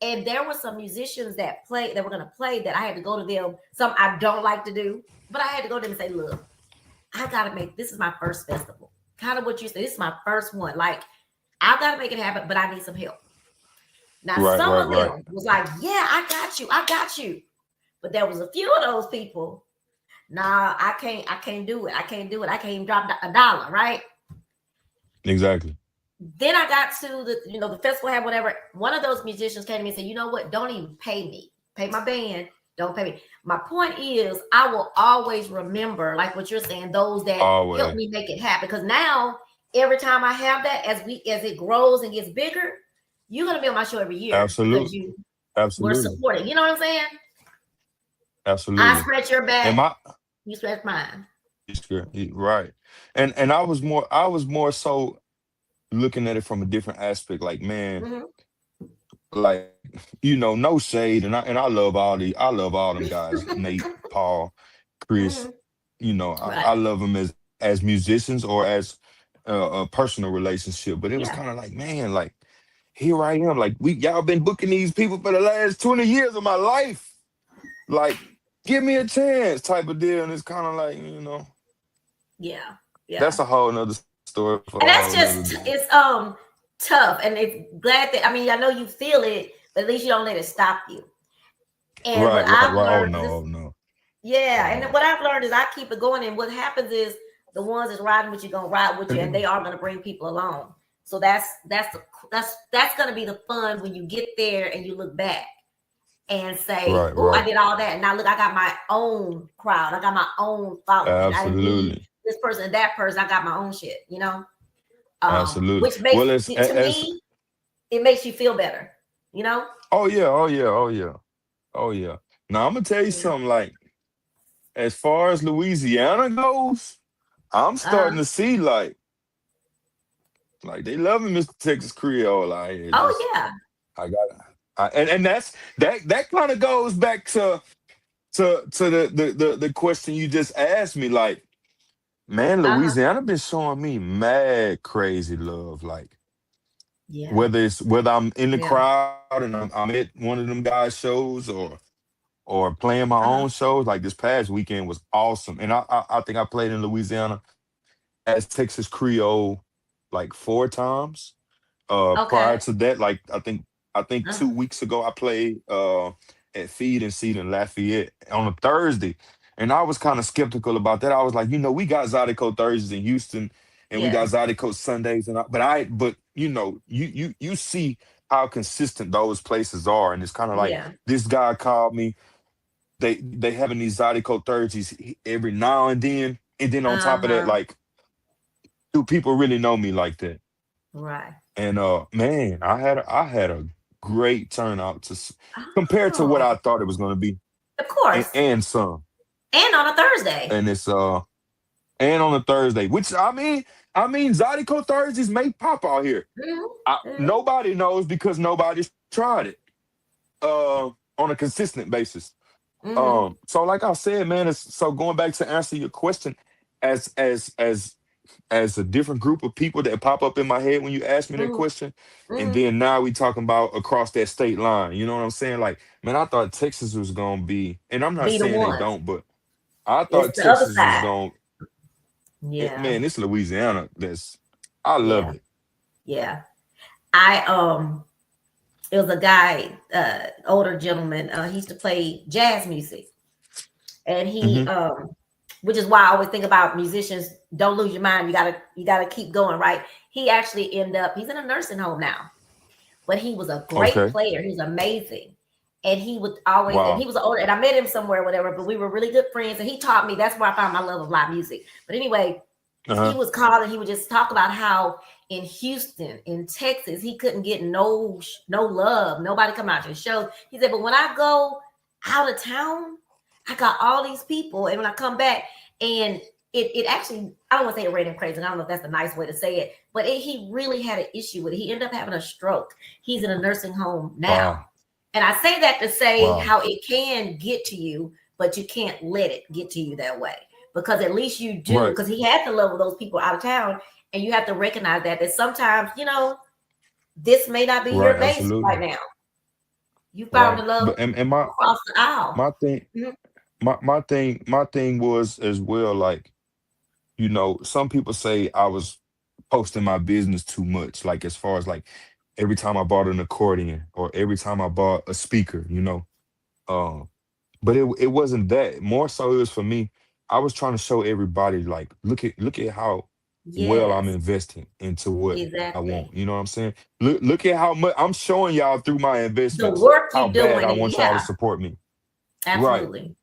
Speaker 1: And there were some musicians that were gonna play that I had to go to them. Some I don't like to do, but I had to go to them and say, look, I gotta make this is my first festival. Kind of what you said. This is my first one. Like I gotta make it happen, but I need some help. Now
Speaker 2: Right.
Speaker 1: some
Speaker 2: Right.
Speaker 1: of
Speaker 2: Right.
Speaker 1: them was like, yeah, I got you. But there was a few of those people. Nah, I can't do it. I can't do it. I can't even drop a dollar, right?
Speaker 2: Exactly.
Speaker 1: Then I got to the festival had whatever. One of those musicians came to me and said, you know what? Don't even pay me. Pay my band. Don't pay me. My point is, I will always remember, like what you're saying, those that help
Speaker 2: Always.
Speaker 1: me make it happen. Because now, every time I have that, as it grows and gets bigger, you're gonna be on my show every year because
Speaker 2: Absolutely.
Speaker 1: you were
Speaker 2: Absolutely.
Speaker 1: supporting. You know what I'm saying? I
Speaker 2: Absolutely.
Speaker 1: scratch your
Speaker 2: And
Speaker 1: back,
Speaker 2: my
Speaker 1: you scratch mine.
Speaker 2: right. And I was more so looking at it from a different aspect. Like, man,
Speaker 1: Hmm.
Speaker 2: like, no shade, and I love all them guys, Nate, Paul, Chris.
Speaker 1: Hmm.
Speaker 2: I
Speaker 1: Right.
Speaker 2: love them as musicians or as a personal relationship. But it was
Speaker 1: Yeah.
Speaker 2: kind of like, man, like here I am, like y'all been booking these people for the last 20 years of my life. Like, give me a chance, type of deal. And it's kind of like,
Speaker 1: Yeah. Yeah.
Speaker 2: that's a whole nother story for a
Speaker 1: And
Speaker 2: whole
Speaker 1: that's
Speaker 2: nother
Speaker 1: just
Speaker 2: day.
Speaker 1: it's tough, and it's glad that I mean I know you feel it, but at least you don't let it stop you. And what
Speaker 2: Right, right,
Speaker 1: I've
Speaker 2: right. Oh
Speaker 1: learned
Speaker 2: no,
Speaker 1: is
Speaker 2: oh no,
Speaker 1: yeah,
Speaker 2: oh
Speaker 1: and
Speaker 2: no.
Speaker 1: what I've learned is I keep it going, and what happens is the ones that's riding with you gonna ride with you, and they are gonna bring people along. So that's gonna be the fun when you get there and you look back and say,
Speaker 2: Right,
Speaker 1: "Oh, I
Speaker 2: right.
Speaker 1: did all that, and now look, I got my own crowd, I got my own following. I didn't need
Speaker 2: Absolutely,
Speaker 1: this person and that person. I got my own shit."
Speaker 2: absolutely.
Speaker 1: Which makes
Speaker 2: Well, it's
Speaker 1: to
Speaker 2: as
Speaker 1: me it makes you feel better, you know?
Speaker 2: oh yeah, oh yeah, oh yeah, oh yeah. Now I'm gonna tell you
Speaker 1: Yeah.
Speaker 2: something. Like, as far as Louisiana goes, I'm starting
Speaker 1: Uh,
Speaker 2: to see like they loving Mr. Texas Creole out here. Just
Speaker 1: oh yeah.
Speaker 2: I got and that kind of goes back to the question you just asked me. Like, man,
Speaker 1: Uh-huh.
Speaker 2: Louisiana been showing me mad crazy love. Like,
Speaker 1: Yeah.
Speaker 2: whether I'm in the
Speaker 1: Yeah.
Speaker 2: crowd and I'm at one of them guys' shows or playing my
Speaker 1: Uh-huh.
Speaker 2: own shows. Like, this past weekend was awesome, and I think I played in Louisiana as Texas Creole like 4 times. Prior
Speaker 1: Okay.
Speaker 2: to that, like I think
Speaker 1: Uh-huh.
Speaker 2: 2 weeks ago, I played at Feed and Seed in Lafayette on a Thursday, and I was kind of skeptical about that. I was like, we got Zydeco Thursdays in Houston, and we got
Speaker 1: Yeah.
Speaker 2: Zydeco Sundays, but you see how consistent those places are, and it's kind of like
Speaker 1: Yeah.
Speaker 2: this guy called me. They having these Zydeco Thursdays every now and then on top of that,
Speaker 1: Uh-huh.
Speaker 2: like, do people really know me like that?
Speaker 1: Right.
Speaker 2: And man, I had a great turnout compared to what
Speaker 1: Oh,
Speaker 2: I thought it was going to be,
Speaker 1: of
Speaker 2: and,
Speaker 1: course.
Speaker 2: and some,
Speaker 1: And on a Thursday.
Speaker 2: and it's and on a Thursday, which I mean, Zydeco Thursdays may pop out here.
Speaker 1: Hmm.
Speaker 2: Nobody knows because nobody's tried it on a consistent basis.
Speaker 1: Hmm.
Speaker 2: So like I said, man, so going back to answer your question, as a different group of people that pop up in my head when you ask me that
Speaker 1: Hmm.
Speaker 2: question. And
Speaker 1: Hmm.
Speaker 2: then now we talking about across that state line. You know what I'm saying? Like, man, I thought Texas was gonna be, and I'm not
Speaker 1: Be the
Speaker 2: saying they
Speaker 1: ones.
Speaker 2: don't, but I
Speaker 1: It's
Speaker 2: thought
Speaker 1: the other
Speaker 2: Texas was
Speaker 1: side.
Speaker 2: gonna,
Speaker 1: Yeah.
Speaker 2: man, it's Louisiana. I love
Speaker 1: Yeah.
Speaker 2: it.
Speaker 1: Yeah. I it was a guy, older gentleman. He used to play jazz music. And he
Speaker 2: Hmm.
Speaker 1: which is why I always think about musicians, don't lose your mind. You gotta keep going, right? He actually ended up, he's in a nursing home now, but he was a great
Speaker 2: Okay.
Speaker 1: player. He was amazing. And he would always, and he
Speaker 2: Wow.
Speaker 1: was older, and I met him somewhere, whatever, but we were really good friends. And he taught me, that's where I found my love of live music. But anyway, he
Speaker 2: Uh-huh.
Speaker 1: was calling, he would just talk about how in Houston, in Texas, he couldn't get no love, nobody come out to the show. He said, but when I go out of town, I got all these people, and when I come back, and it actually, I don't want to say it ran him crazy. I don't know if that's a nice way to say it, but he really had an issue with it. He ended up having a stroke. He's in a nursing home now,
Speaker 2: Wow.
Speaker 1: and I say that to say
Speaker 2: Wow.
Speaker 1: how it can get to you, but you can't let it get to you that way, because at least you do,
Speaker 2: Right.
Speaker 1: because he had to love with those people out of town. And you have to recognize that sometimes, this may not be your
Speaker 2: Right,
Speaker 1: base right
Speaker 2: absolutely.
Speaker 1: now. You found the
Speaker 2: Right.
Speaker 1: love
Speaker 2: And
Speaker 1: across the aisle.
Speaker 2: my thing
Speaker 1: Mhm.
Speaker 2: my thing was as well, like, some people say I was posting my business too much, like as far as like every time I bought an accordion or every time I bought a speaker, Um, but it wasn't that. More so it was for me. I was trying to show everybody like look at how well I'm
Speaker 1: Yes,
Speaker 2: investing into what I
Speaker 1: exactly.
Speaker 2: want. You know what I'm saying? Look at how much I'm showing y'all through my
Speaker 1: The
Speaker 2: investments
Speaker 1: work
Speaker 2: how
Speaker 1: you're
Speaker 2: bad I
Speaker 1: doing,
Speaker 2: want y'all to
Speaker 1: yeah,
Speaker 2: support me. Right.
Speaker 1: absolutely.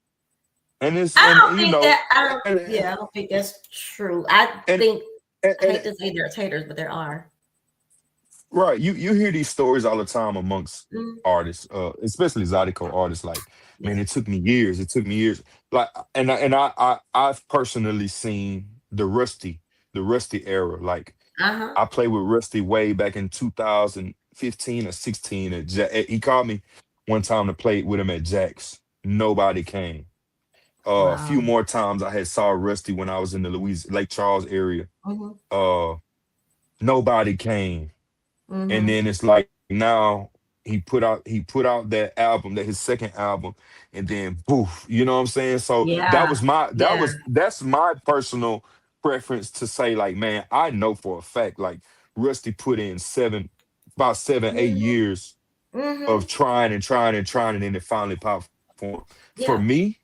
Speaker 2: And it's
Speaker 1: I
Speaker 2: and
Speaker 1: don't think that I don't.
Speaker 2: and,
Speaker 1: Yeah, I don't think that's true. I
Speaker 2: and,
Speaker 1: think I
Speaker 2: and
Speaker 1: hate to say there's haters, but there are.
Speaker 2: right, you hear these stories all the time amongst
Speaker 1: Mm,
Speaker 2: artists, especially Zydeco artists. Like,
Speaker 1: yeah.
Speaker 2: man, it took me years. It took me years. Like, I've personally seen the Rusty era. Like,
Speaker 1: Uh huh.
Speaker 2: I played with Rusty way back in 2015 or 16. He called me one time to play with him at Jack's. Nobody came. A few
Speaker 1: Wow.
Speaker 2: more times I had saw Rusty when I was in the Louis Lake Charles area.
Speaker 1: Mhm.
Speaker 2: Uh, Nobody came. And
Speaker 1: Mhm.
Speaker 2: then it's like now he put out that album, that his second album, and then poof, you know what I'm saying? So
Speaker 1: Yeah. Yeah.
Speaker 2: that's my personal preference to say, like, man, I know for a fact, like, Rusty put in about 7 8
Speaker 1: Mhm.
Speaker 2: years of
Speaker 1: Mhm.
Speaker 2: trying and trying and trying, and then it finally popped for him. For
Speaker 1: Yeah.
Speaker 2: me,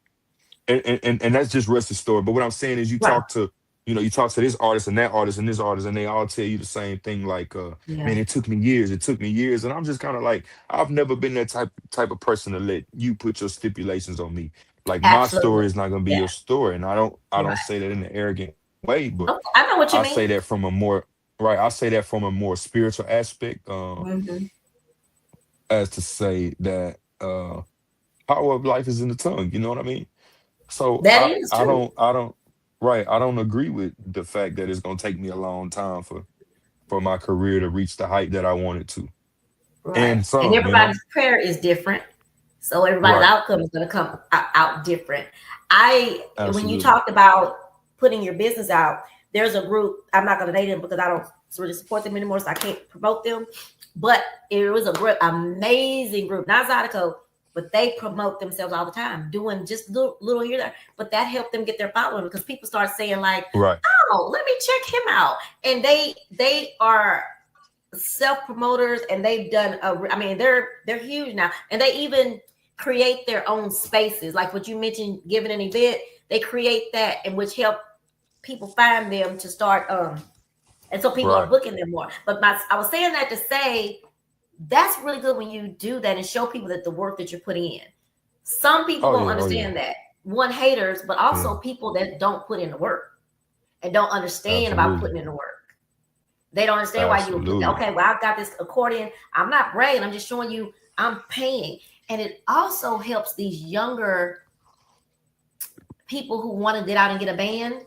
Speaker 2: and that's just Rusty's story. But what I'm saying is,
Speaker 1: Right.
Speaker 2: you talk to this artist and that artist and this artist, and they all tell you the same thing. Like,
Speaker 1: Yeah.
Speaker 2: man, it took me years. It took me years, and I'm just kind of like, I've never been that type of person to let you put your stipulations on me. Like, my story
Speaker 1: Absolutely.
Speaker 2: is not gonna be
Speaker 1: Yeah.
Speaker 2: your story, and I don't
Speaker 1: Right.
Speaker 2: say that in an arrogant way, but
Speaker 1: Okay. I know
Speaker 2: I
Speaker 1: what you
Speaker 2: say
Speaker 1: mean.
Speaker 2: that from a more right. I say that from a more spiritual aspect,
Speaker 1: Mhm.
Speaker 2: as to say that power of life is in the tongue. You know what I mean? So
Speaker 1: That is true.
Speaker 2: I don't right. I don't agree with the fact that it's gonna take me a long time for my career to reach the height that I want it to.
Speaker 1: Right.
Speaker 2: And
Speaker 1: And
Speaker 2: some,
Speaker 1: everybody's prayer is different. So everybody's
Speaker 2: right.
Speaker 1: outcome is going to come out different. When you
Speaker 2: Absolutely.
Speaker 1: talked about putting your business out, there's a group, I'm not going to name them because I don't really support them anymore, so I can't promote them. But it was a great, amazing group, not Zydeco, but they promote themselves all the time, doing just little here, there. But that helped them get their following because people start saying, like,
Speaker 2: Right.
Speaker 1: oh, let me check him out. And they are self promoters, and they've done I mean, they're huge now, and they even create their own spaces, like what you mentioned, giving an event. They create that, and which help people find them to start and so people are
Speaker 2: Right.
Speaker 1: booking them more. But I was saying that to say that's really good when you do that and show people that the work that you're putting in. Some people
Speaker 2: Oh
Speaker 1: won't
Speaker 2: yeah. Oh yeah.
Speaker 1: understand that, one, haters, but
Speaker 2: Yeah.
Speaker 1: also people that don't put in the work and don't understand about
Speaker 2: Absolutely.
Speaker 1: putting in the work. They don't understand why you would put that.
Speaker 2: Absolutely.
Speaker 1: Okay, well, I've got this accordion. I'm not bragging. I'm just showing you I'm paying. And it also helps these younger people who want to get out and get a band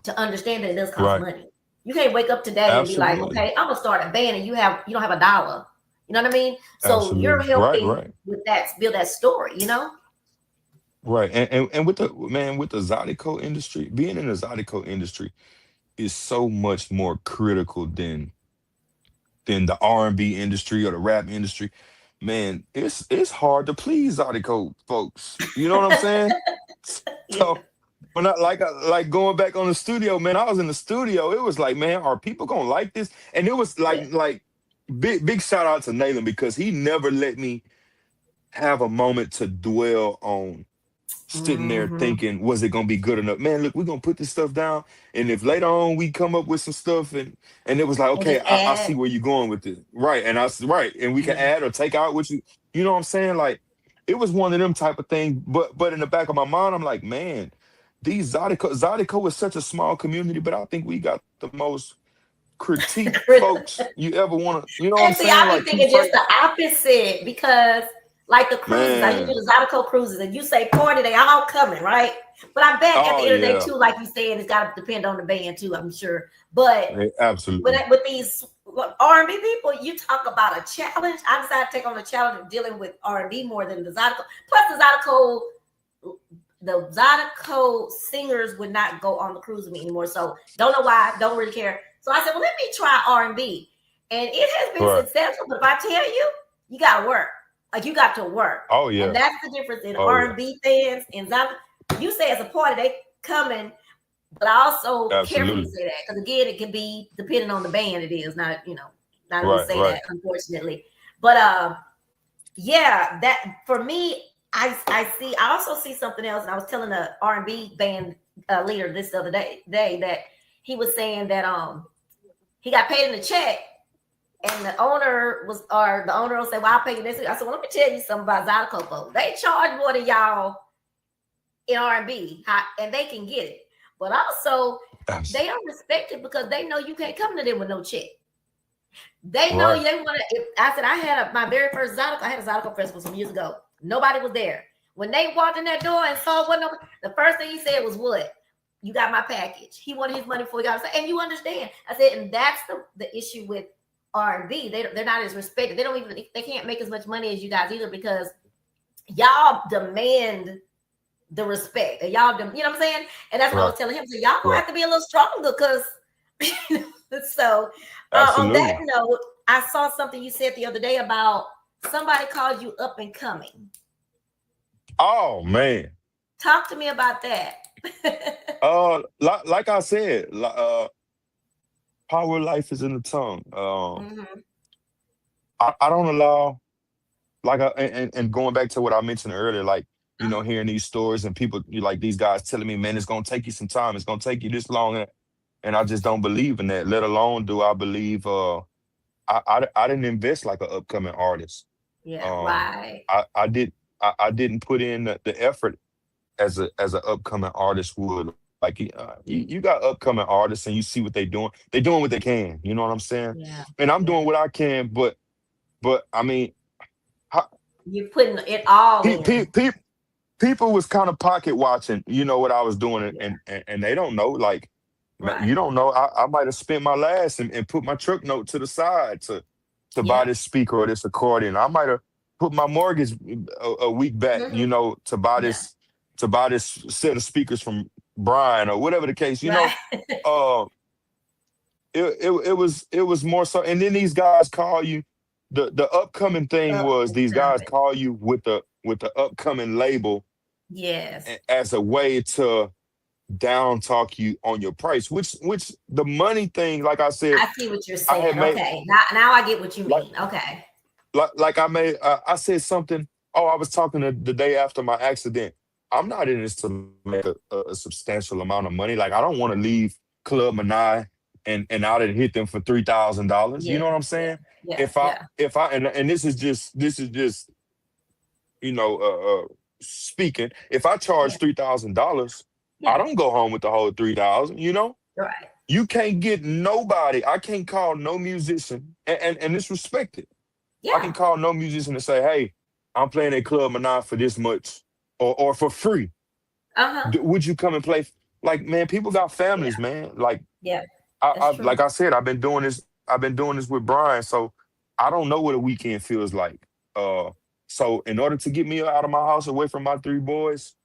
Speaker 1: to understand that it does cost
Speaker 2: Right.
Speaker 1: money. You can't wake up today and be like,
Speaker 2: Absolutely.
Speaker 1: okay, I'm gonna start a band, and you don't have a dollar. You know what I mean? So you're
Speaker 2: Absolutely. Right.
Speaker 1: helping
Speaker 2: Right.
Speaker 1: with that, build that story.
Speaker 2: Right. And with the man with the Zydeco industry, being in the Zydeco industry is so much more critical than the R&B industry or the rap industry. Man, it's hard to please Zydeco folks. You know what I'm saying?
Speaker 1: Yeah,
Speaker 2: So when like going back on the studio, man, I was in the studio. It was like, man, are people gonna like this? And it was
Speaker 1: yeah.
Speaker 2: like big shout out to Nayland because he never let me have a moment to dwell on sitting there
Speaker 1: Mm-hmm.
Speaker 2: thinking, was it gonna be good enough? Man, look, we're gonna put this stuff down. And if later on we come up with some stuff and it was like,
Speaker 1: And
Speaker 2: okay,
Speaker 1: just
Speaker 2: I see
Speaker 1: add.
Speaker 2: where you're going with this. Right. And right. And we can
Speaker 1: Yeah.
Speaker 2: add or take out what you know what I'm saying? Like it was one of them type of things. But in the back of my mind, I'm like, man, these Zydeco is such a small community, but I think we got the most critique folks you ever wanna, you know what I'm
Speaker 1: And see,
Speaker 2: saying?
Speaker 1: I be
Speaker 2: Like keep
Speaker 1: thinking just the opposite because, like the cruises, I usually
Speaker 2: man.
Speaker 1: do the Zydeco cruises, and you say party, they all coming, right? But I bet at the
Speaker 2: Oh
Speaker 1: end of the day,
Speaker 2: yeah.
Speaker 1: too, like you said, it's got to depend on the band too. I'm sure, but
Speaker 2: Absolutely.
Speaker 1: with these R&B people, you talk about a challenge. I decided to take on the challenge of dealing with R&B more than the Zydeco. Plus, the Zydeco singers would not go on the cruise with me anymore. So don't know why. Don't really care. So I said, well, let me try R&B. And it has been
Speaker 2: Right.
Speaker 1: successful. But if I tell you, you got to work. Like you got to work.
Speaker 2: Oh
Speaker 1: And
Speaker 2: yeah.
Speaker 1: that's the difference in
Speaker 2: Oh yeah.
Speaker 1: R&B fans and Zion. You say it's a party, they coming, but I also carefully
Speaker 2: Absolutely.
Speaker 1: say that because again, it can be depending on the band. It is not, not to
Speaker 2: Right.
Speaker 1: say
Speaker 2: Right.
Speaker 1: that, unfortunately. But yeah, that for me, I see. I also see something else, and I was telling the R&B band leader this the other day that he was saying that he got paid in a check, and the owner will say, "Well, I'll pay you this week." I said, "Well, let me tell you something about Zydeco. They charge more than y'all in R&B, and they can get it, but also
Speaker 2: Abs-
Speaker 1: they are respected because they know you can't come to them with no check. They know
Speaker 2: Right.
Speaker 1: they want to. I said I had my very first Zydeco. I had a Zydeco festival some years ago. Nobody was there. When they walked in that door and saw what the first thing he said was, "What? You got my package." He wanted his money before he got it. And you understand. I said, and that's the issue with R&B. They're not as respected. They can't make as much money as you guys either because y'all demand the respect. And y'all, you know what I'm saying? And that's what I
Speaker 2: Right.
Speaker 1: was telling him. So y'all gonna
Speaker 2: Right.
Speaker 1: have to be a little stronger because so on that
Speaker 2: Absolutely.
Speaker 1: note, I saw something you said the other day about somebody called you up and coming.
Speaker 2: Oh man.
Speaker 1: Talk to me about that.
Speaker 2: Like I said, power of life is in the tongue.
Speaker 1: Mm-hmm.
Speaker 2: I don't allow like and going back to what I mentioned earlier, like
Speaker 1: Uh-huh.
Speaker 2: hearing these stories and people like these guys telling me, man, it's gonna take you some time. It's gonna take you this long, and I just don't believe in that. Let alone do I believe. I didn't invest like an upcoming artist.
Speaker 1: Yeah,
Speaker 2: Um,
Speaker 1: right.
Speaker 2: I did. I didn't put in the effort as an upcoming artist would. Like you got upcoming artists and you see what they're doing. They're doing what they can. You know what I'm saying?
Speaker 1: Yeah,
Speaker 2: And I'm doing
Speaker 1: yeah.
Speaker 2: what I can, but I mean, how,
Speaker 1: You're putting it all
Speaker 2: pe- pe-
Speaker 1: in.
Speaker 2: pe- people was kind of pocket watching. You know what I was doing,
Speaker 1: Yeah,
Speaker 2: and they don't know. Like, man,
Speaker 1: right.
Speaker 2: you don't know. I might have spent my last and put my truck note to the side to buy
Speaker 1: Yeah.
Speaker 2: this speaker or this accordion. I might have put my mortgage a week back,
Speaker 1: Mm-hmm. Yeah,
Speaker 2: to buy this set of speakers from Brian or whatever the case.
Speaker 1: right.
Speaker 2: Uh, it was more so. And then these guys call you. The upcoming thing
Speaker 1: Up
Speaker 2: was
Speaker 1: and
Speaker 2: these guys
Speaker 1: coming.
Speaker 2: call you with the upcoming label
Speaker 1: Yes.
Speaker 2: as a way to down talk you on your price. Which the money thing, like I said,
Speaker 1: I see what you're
Speaker 2: I had
Speaker 1: saying.
Speaker 2: made
Speaker 1: Okay. Now I get what you
Speaker 2: like
Speaker 1: mean. Okay.
Speaker 2: like I made I said something. Oh, I was talking the day after my accident. I'm not in this to make a substantial amount of money. Like I don't want to leave Club Manai and out and hit them for $3,000. You
Speaker 1: Yeah.
Speaker 2: know what I'm
Speaker 1: Yeah.
Speaker 2: saying?
Speaker 1: Yeah. Yeah.
Speaker 2: If I and this is just you know speaking. If I
Speaker 1: Yeah.
Speaker 2: charge $3,000, I
Speaker 1: Yeah.
Speaker 2: don't go home with the whole 3,000. You know,
Speaker 1: Right.
Speaker 2: you can't get nobody. I can't call no musician and it's respected. I can
Speaker 1: Yeah.
Speaker 2: call no musician and say, "Hey, I'm playing at Club Manai for this much, or for free.
Speaker 1: Uh-huh.
Speaker 2: Would you come and play?" Like, man, people got
Speaker 1: Yeah.
Speaker 2: families, man. Like,
Speaker 1: Yeah.
Speaker 2: I
Speaker 1: That's
Speaker 2: like
Speaker 1: true.
Speaker 2: I said, I've been doing this. I've been doing this with Brian, so I don't know what a weekend feels like. Uh, so in order to get me out of my house, away from my three boys,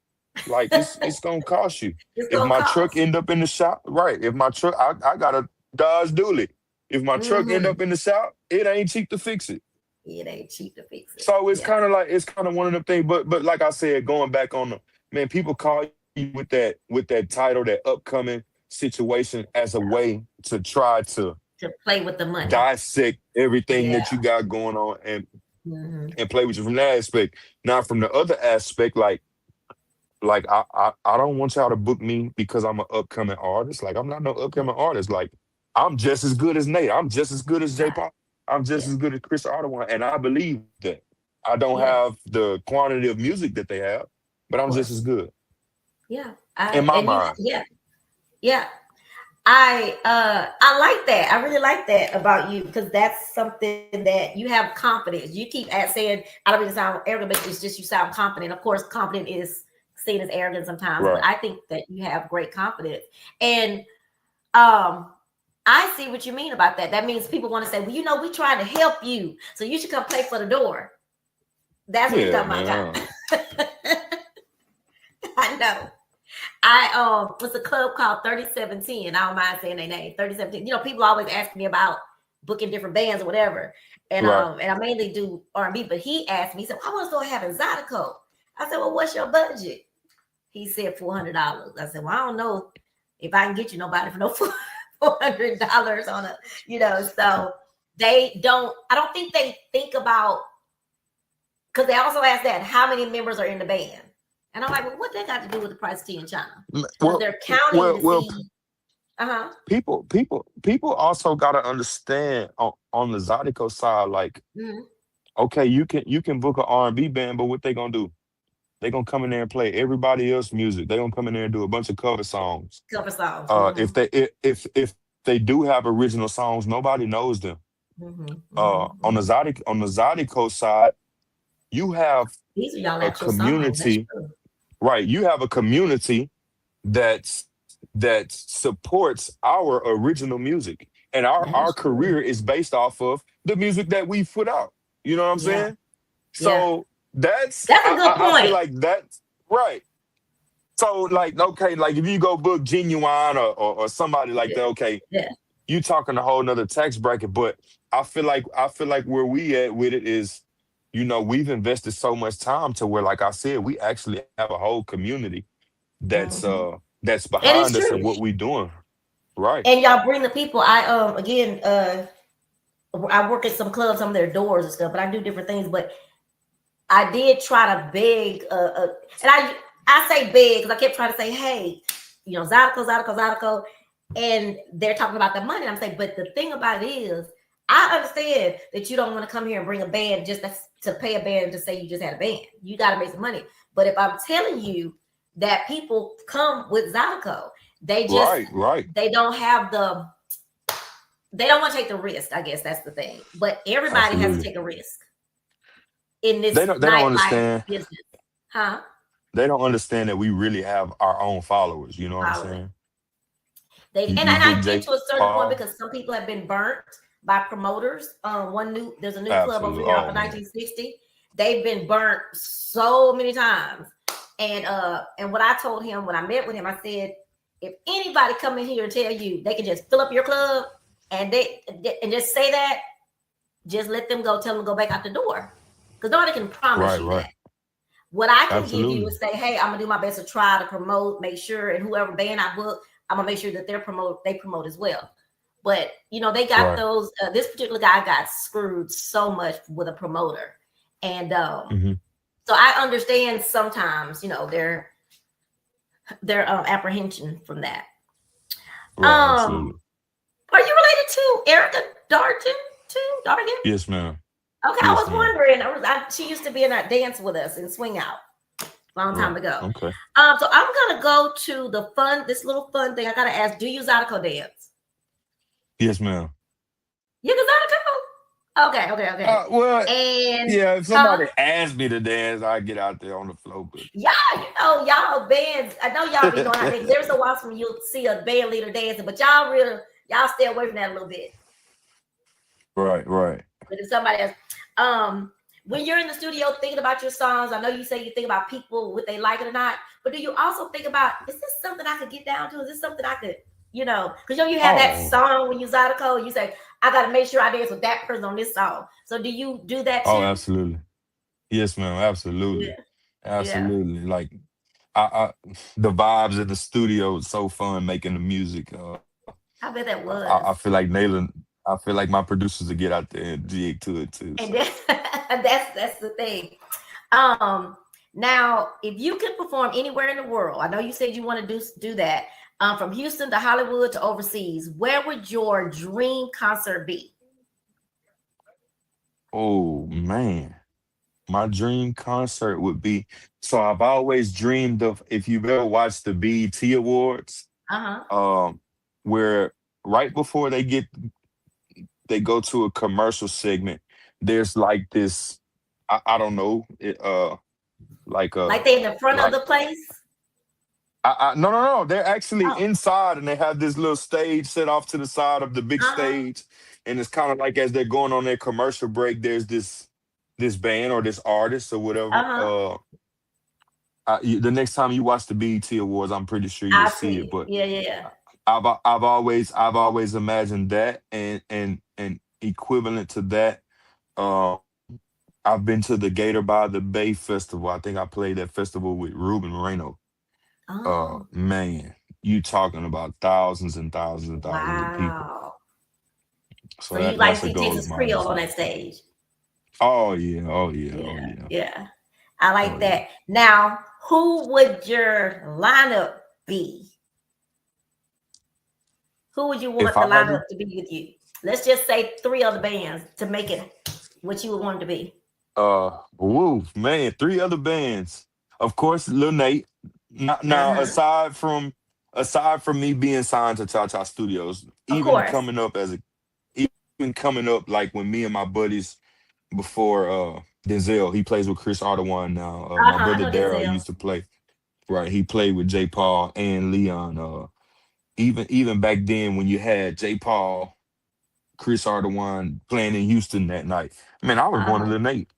Speaker 2: like it's gonna cost you.
Speaker 1: It's
Speaker 2: If
Speaker 1: gonna
Speaker 2: my truck
Speaker 1: cost.
Speaker 2: end up in the shop, right? If my truck, I got a Dodge Dually. If my truck end
Speaker 1: Mm-hmm.
Speaker 2: up in the shop, it ain't cheap to fix it.
Speaker 1: It ain't cheap to fix it.
Speaker 2: So
Speaker 1: Yeah.
Speaker 2: it's kind of one of them things. But like I said, going back on the man, people call you with that title, that upcoming situation as a way to try to
Speaker 1: To play with the money.
Speaker 2: dissect everything
Speaker 1: Yeah.
Speaker 2: that you got going on
Speaker 1: Mm-hmm.
Speaker 2: and play with you from that aspect. Now from the other aspect, like I don't want y'all to book me because I'm an upcoming artist. Like I'm not no
Speaker 1: Yeah.
Speaker 2: upcoming artist. Like I'm just as good as Nate. I'm just as good as J
Speaker 1: Right.
Speaker 2: Pop. I'm just
Speaker 1: Yeah.
Speaker 2: as good as Chris Ardoin. And I believe that. I don't
Speaker 1: Yeah.
Speaker 2: have the quantity of music that they have, but
Speaker 1: Of
Speaker 2: I'm just as
Speaker 1: course.
Speaker 2: good
Speaker 1: Yeah.
Speaker 2: in my
Speaker 1: And you
Speaker 2: mind.
Speaker 1: yeah. Yeah. I like that. I really like that about you because that's something that you have confidence. You keep saying I don't mean to sound arrogant, but it's just you sound confident. Of course, confident is seen as arrogant sometimes, but
Speaker 2: Right.
Speaker 1: I think that you have great confidence. And um I see what you mean about that. That means people want to say, well, we trying to help you. So you should come play for the door. That's what you're
Speaker 2: Yeah,
Speaker 1: talking about,
Speaker 2: man.
Speaker 1: John. I know. it's a club called 3710. I don't mind saying their name, 3710. People always ask me about booking different bands or whatever.
Speaker 2: Right.
Speaker 1: And I mainly do R&B, but he asked me, he said, I want to start having Zydeco. I said, well, what's your budget? He said $400. I said, well, I don't know if I can get you nobody for no $400 on so I don't think they think about, because they also ask that, how many members are in the band? And I'm like, well, what they got to do with the price of tea in China? Because
Speaker 2: Well,
Speaker 1: they're counting to
Speaker 2: well,
Speaker 1: see. Uh-huh.
Speaker 2: people also got to understand on the Zydeco side, like,
Speaker 1: Mm-hmm.
Speaker 2: okay, you can book an R&B band, but what they gonna do? They gonna come in there and play everybody else's music. They gonna come in there and do a bunch of cover songs.
Speaker 1: Cover songs. Mm-hmm.
Speaker 2: If they do have original songs, nobody knows them.
Speaker 1: Mm-hmm. Mm-hmm.
Speaker 2: On the Zydeco side, you have
Speaker 1: These are y'all
Speaker 2: a
Speaker 1: actual songs. That's
Speaker 2: community,
Speaker 1: true.
Speaker 2: right? You have a community that supports our original music, and
Speaker 1: That
Speaker 2: our
Speaker 1: is true.
Speaker 2: career is based off of the music that we put out. You know what I'm
Speaker 1: Yeah.
Speaker 2: saying?
Speaker 1: Yeah.
Speaker 2: So that's
Speaker 1: That's a good
Speaker 2: I feel
Speaker 1: point.
Speaker 2: like that's right. So like, okay, like if you go book Genuine or somebody like
Speaker 1: Yeah.
Speaker 2: that, okay,
Speaker 1: Yeah.
Speaker 2: you talking a whole nother tax bracket. But I feel like where we at with it is, we've invested so much time to where, like I said, we actually have a whole community that's
Speaker 1: Mm-hmm.
Speaker 2: that's
Speaker 1: It is
Speaker 2: behind us
Speaker 1: true.
Speaker 2: and what we doing. Right.
Speaker 1: And y'all bring the people. I work at some clubs on their doors and stuff, but I do different things. But I did try to beg, and I say beg because I kept trying to say, hey, Zydeco, Zydeco, Zydeco, and they're talking about the money. I'm saying, but the thing about it is, I understand that you don't want to come here and bring a band just to pay a band to say you just had a band. You got to make some money. But if I'm telling you that people come with Zydeco, they just
Speaker 2: Right. Right.
Speaker 1: they don't have they don't want to take the risk. I guess that's the thing. But everybody has to
Speaker 2: Absolutely.
Speaker 1: take a risk in this
Speaker 2: They don't
Speaker 1: nightlife
Speaker 2: understand.
Speaker 1: business, huh?
Speaker 2: They don't understand that we really have our own followers. You know what I'm
Speaker 1: Following.
Speaker 2: saying?
Speaker 1: They
Speaker 2: You,
Speaker 1: and,
Speaker 2: you
Speaker 1: and
Speaker 2: book
Speaker 1: I get
Speaker 2: Jake
Speaker 1: to a certain point
Speaker 2: Paul.
Speaker 1: because some people have been burnt by promoters. There's a new club over
Speaker 2: Absolutely.
Speaker 1: here off
Speaker 2: Oh
Speaker 1: of
Speaker 2: man.
Speaker 1: 1960. They've been burnt so many times. And what I told him when I met with him, I said, if anybody come in here and tell you they can just fill up your club and just say that, just let them go. Tell them to go back out the door because nobody can promise
Speaker 2: Right.
Speaker 1: you
Speaker 2: Right.
Speaker 1: that. What I can give you
Speaker 2: Absolutely.
Speaker 1: is say, hey, I'm gonna do my best to try to promote, make sure, and whoever band I book, I'm gonna make sure that they promote as well. But they got
Speaker 2: Right.
Speaker 1: those. This particular guy got screwed so much with a promoter, and
Speaker 2: Hmm.
Speaker 1: so I understand sometimes their apprehension from that.
Speaker 2: Right.
Speaker 1: Um,
Speaker 2: Absolutely.
Speaker 1: are you related to Erica Dargin too? Dargin?
Speaker 2: Yes, ma'am.
Speaker 1: Okay, I
Speaker 2: Yes,
Speaker 1: was
Speaker 2: ma'am.
Speaker 1: wondering. She used to be in that dance with us in Swing Out a long time
Speaker 2: Right.
Speaker 1: ago.
Speaker 2: Okay.
Speaker 1: So I'm gonna go to this little fun thing. I gotta ask, do you Zydeco dance?
Speaker 2: Yes, ma'am.
Speaker 1: You can Zydeco? Okay.
Speaker 2: Well,
Speaker 1: And
Speaker 2: yeah. If
Speaker 1: huh?
Speaker 2: somebody asked me to dance, I get out there on the floor.
Speaker 1: Y'all, y'all bands. I know y'all be knowing how they. There's a while when you'll see a band leader dancing, but y'all stay away from that a little bit.
Speaker 2: Right. Right.
Speaker 1: But if somebody else, um, when you're in the studio thinking about your songs, I know you say you think about people, would they like it or not, but do you also think about, is this something I could get down to? Is this something I could, because you have that
Speaker 2: Oh.
Speaker 1: song when you Zydeco, you say, I got to make sure I dance with that person on this song. So do you do that
Speaker 2: Oh,
Speaker 1: too?
Speaker 2: absolutely. Yes, ma'am. Absolutely.
Speaker 1: Yeah, yeah.
Speaker 2: Absolutely. Like, I the vibes in the studio is so fun making the music.
Speaker 1: I bet that
Speaker 2: I
Speaker 1: was.
Speaker 2: feel like nailing. I feel like my producers will get out there and jig to it too.
Speaker 1: And
Speaker 2: So
Speaker 1: that's the thing. Um, Now, if you could perform anywhere in the world, I know you said you want to do that. From Houston to Hollywood to overseas, where would your dream concert be?
Speaker 2: oh man, my dream concert would be. So I've always dreamed of, if you've ever watched the BET Awards,
Speaker 1: Uh-huh.
Speaker 2: um, where right before they go to a commercial segment, there's like this. I don't know. Like
Speaker 1: Like they in the front of
Speaker 2: like
Speaker 1: the place?
Speaker 2: no. They're actually
Speaker 1: Oh,
Speaker 2: inside, and they have this little stage set off to the side of the big
Speaker 1: uh-huh.
Speaker 2: stage, and it's kind of like as they're going on their commercial break, there's this band or this artist or whatever.
Speaker 1: Uh-huh.
Speaker 2: The next time you watch the BET Awards, I'm pretty sure you'll
Speaker 1: I
Speaker 2: see it.
Speaker 1: see.
Speaker 2: But
Speaker 1: Yeah, yeah.
Speaker 2: I've always imagined that, and equivalent to that. Um, I've been to the Gator by the Bay festival. I think I played that festival with Ruben Moreno.
Speaker 1: Oh,
Speaker 2: Man, you talking about thousands and thousands and thousands of people.
Speaker 1: wow.
Speaker 2: So
Speaker 1: So you like to
Speaker 2: that's a
Speaker 1: see
Speaker 2: goal of
Speaker 1: Texas
Speaker 2: mine
Speaker 1: Creole
Speaker 2: as
Speaker 1: on
Speaker 2: well.
Speaker 1: that stage?
Speaker 2: Oh yeah, oh yeah, oh
Speaker 1: Yeah,
Speaker 2: yeah,
Speaker 1: yeah. I
Speaker 2: oh
Speaker 1: like
Speaker 2: yeah.
Speaker 1: that. Now, who would your lineup be? Who would you
Speaker 2: If
Speaker 1: want the
Speaker 2: I had
Speaker 1: lineup
Speaker 2: to,
Speaker 1: to be with you? Let's just say three other bands to make it what you would want it to be.
Speaker 2: woo, man, three other bands. Of course, Lil Nate. Now,
Speaker 1: Uh-huh.
Speaker 2: aside from me being signed to Cha Cha Studios,
Speaker 1: Of course.
Speaker 2: even coming up like when me and my buddies before Denzel, he plays with Chris Ardoin now. My
Speaker 1: Uh-huh. I
Speaker 2: brother
Speaker 1: know
Speaker 2: Daryl
Speaker 1: Denzel.
Speaker 2: used to play. Right, he played with J. Paul and Leon. Even back then when you had J. Paul, Chris Ardoin playing in Houston that night, man, I was one of
Speaker 1: Uh-huh.
Speaker 2: the Nate.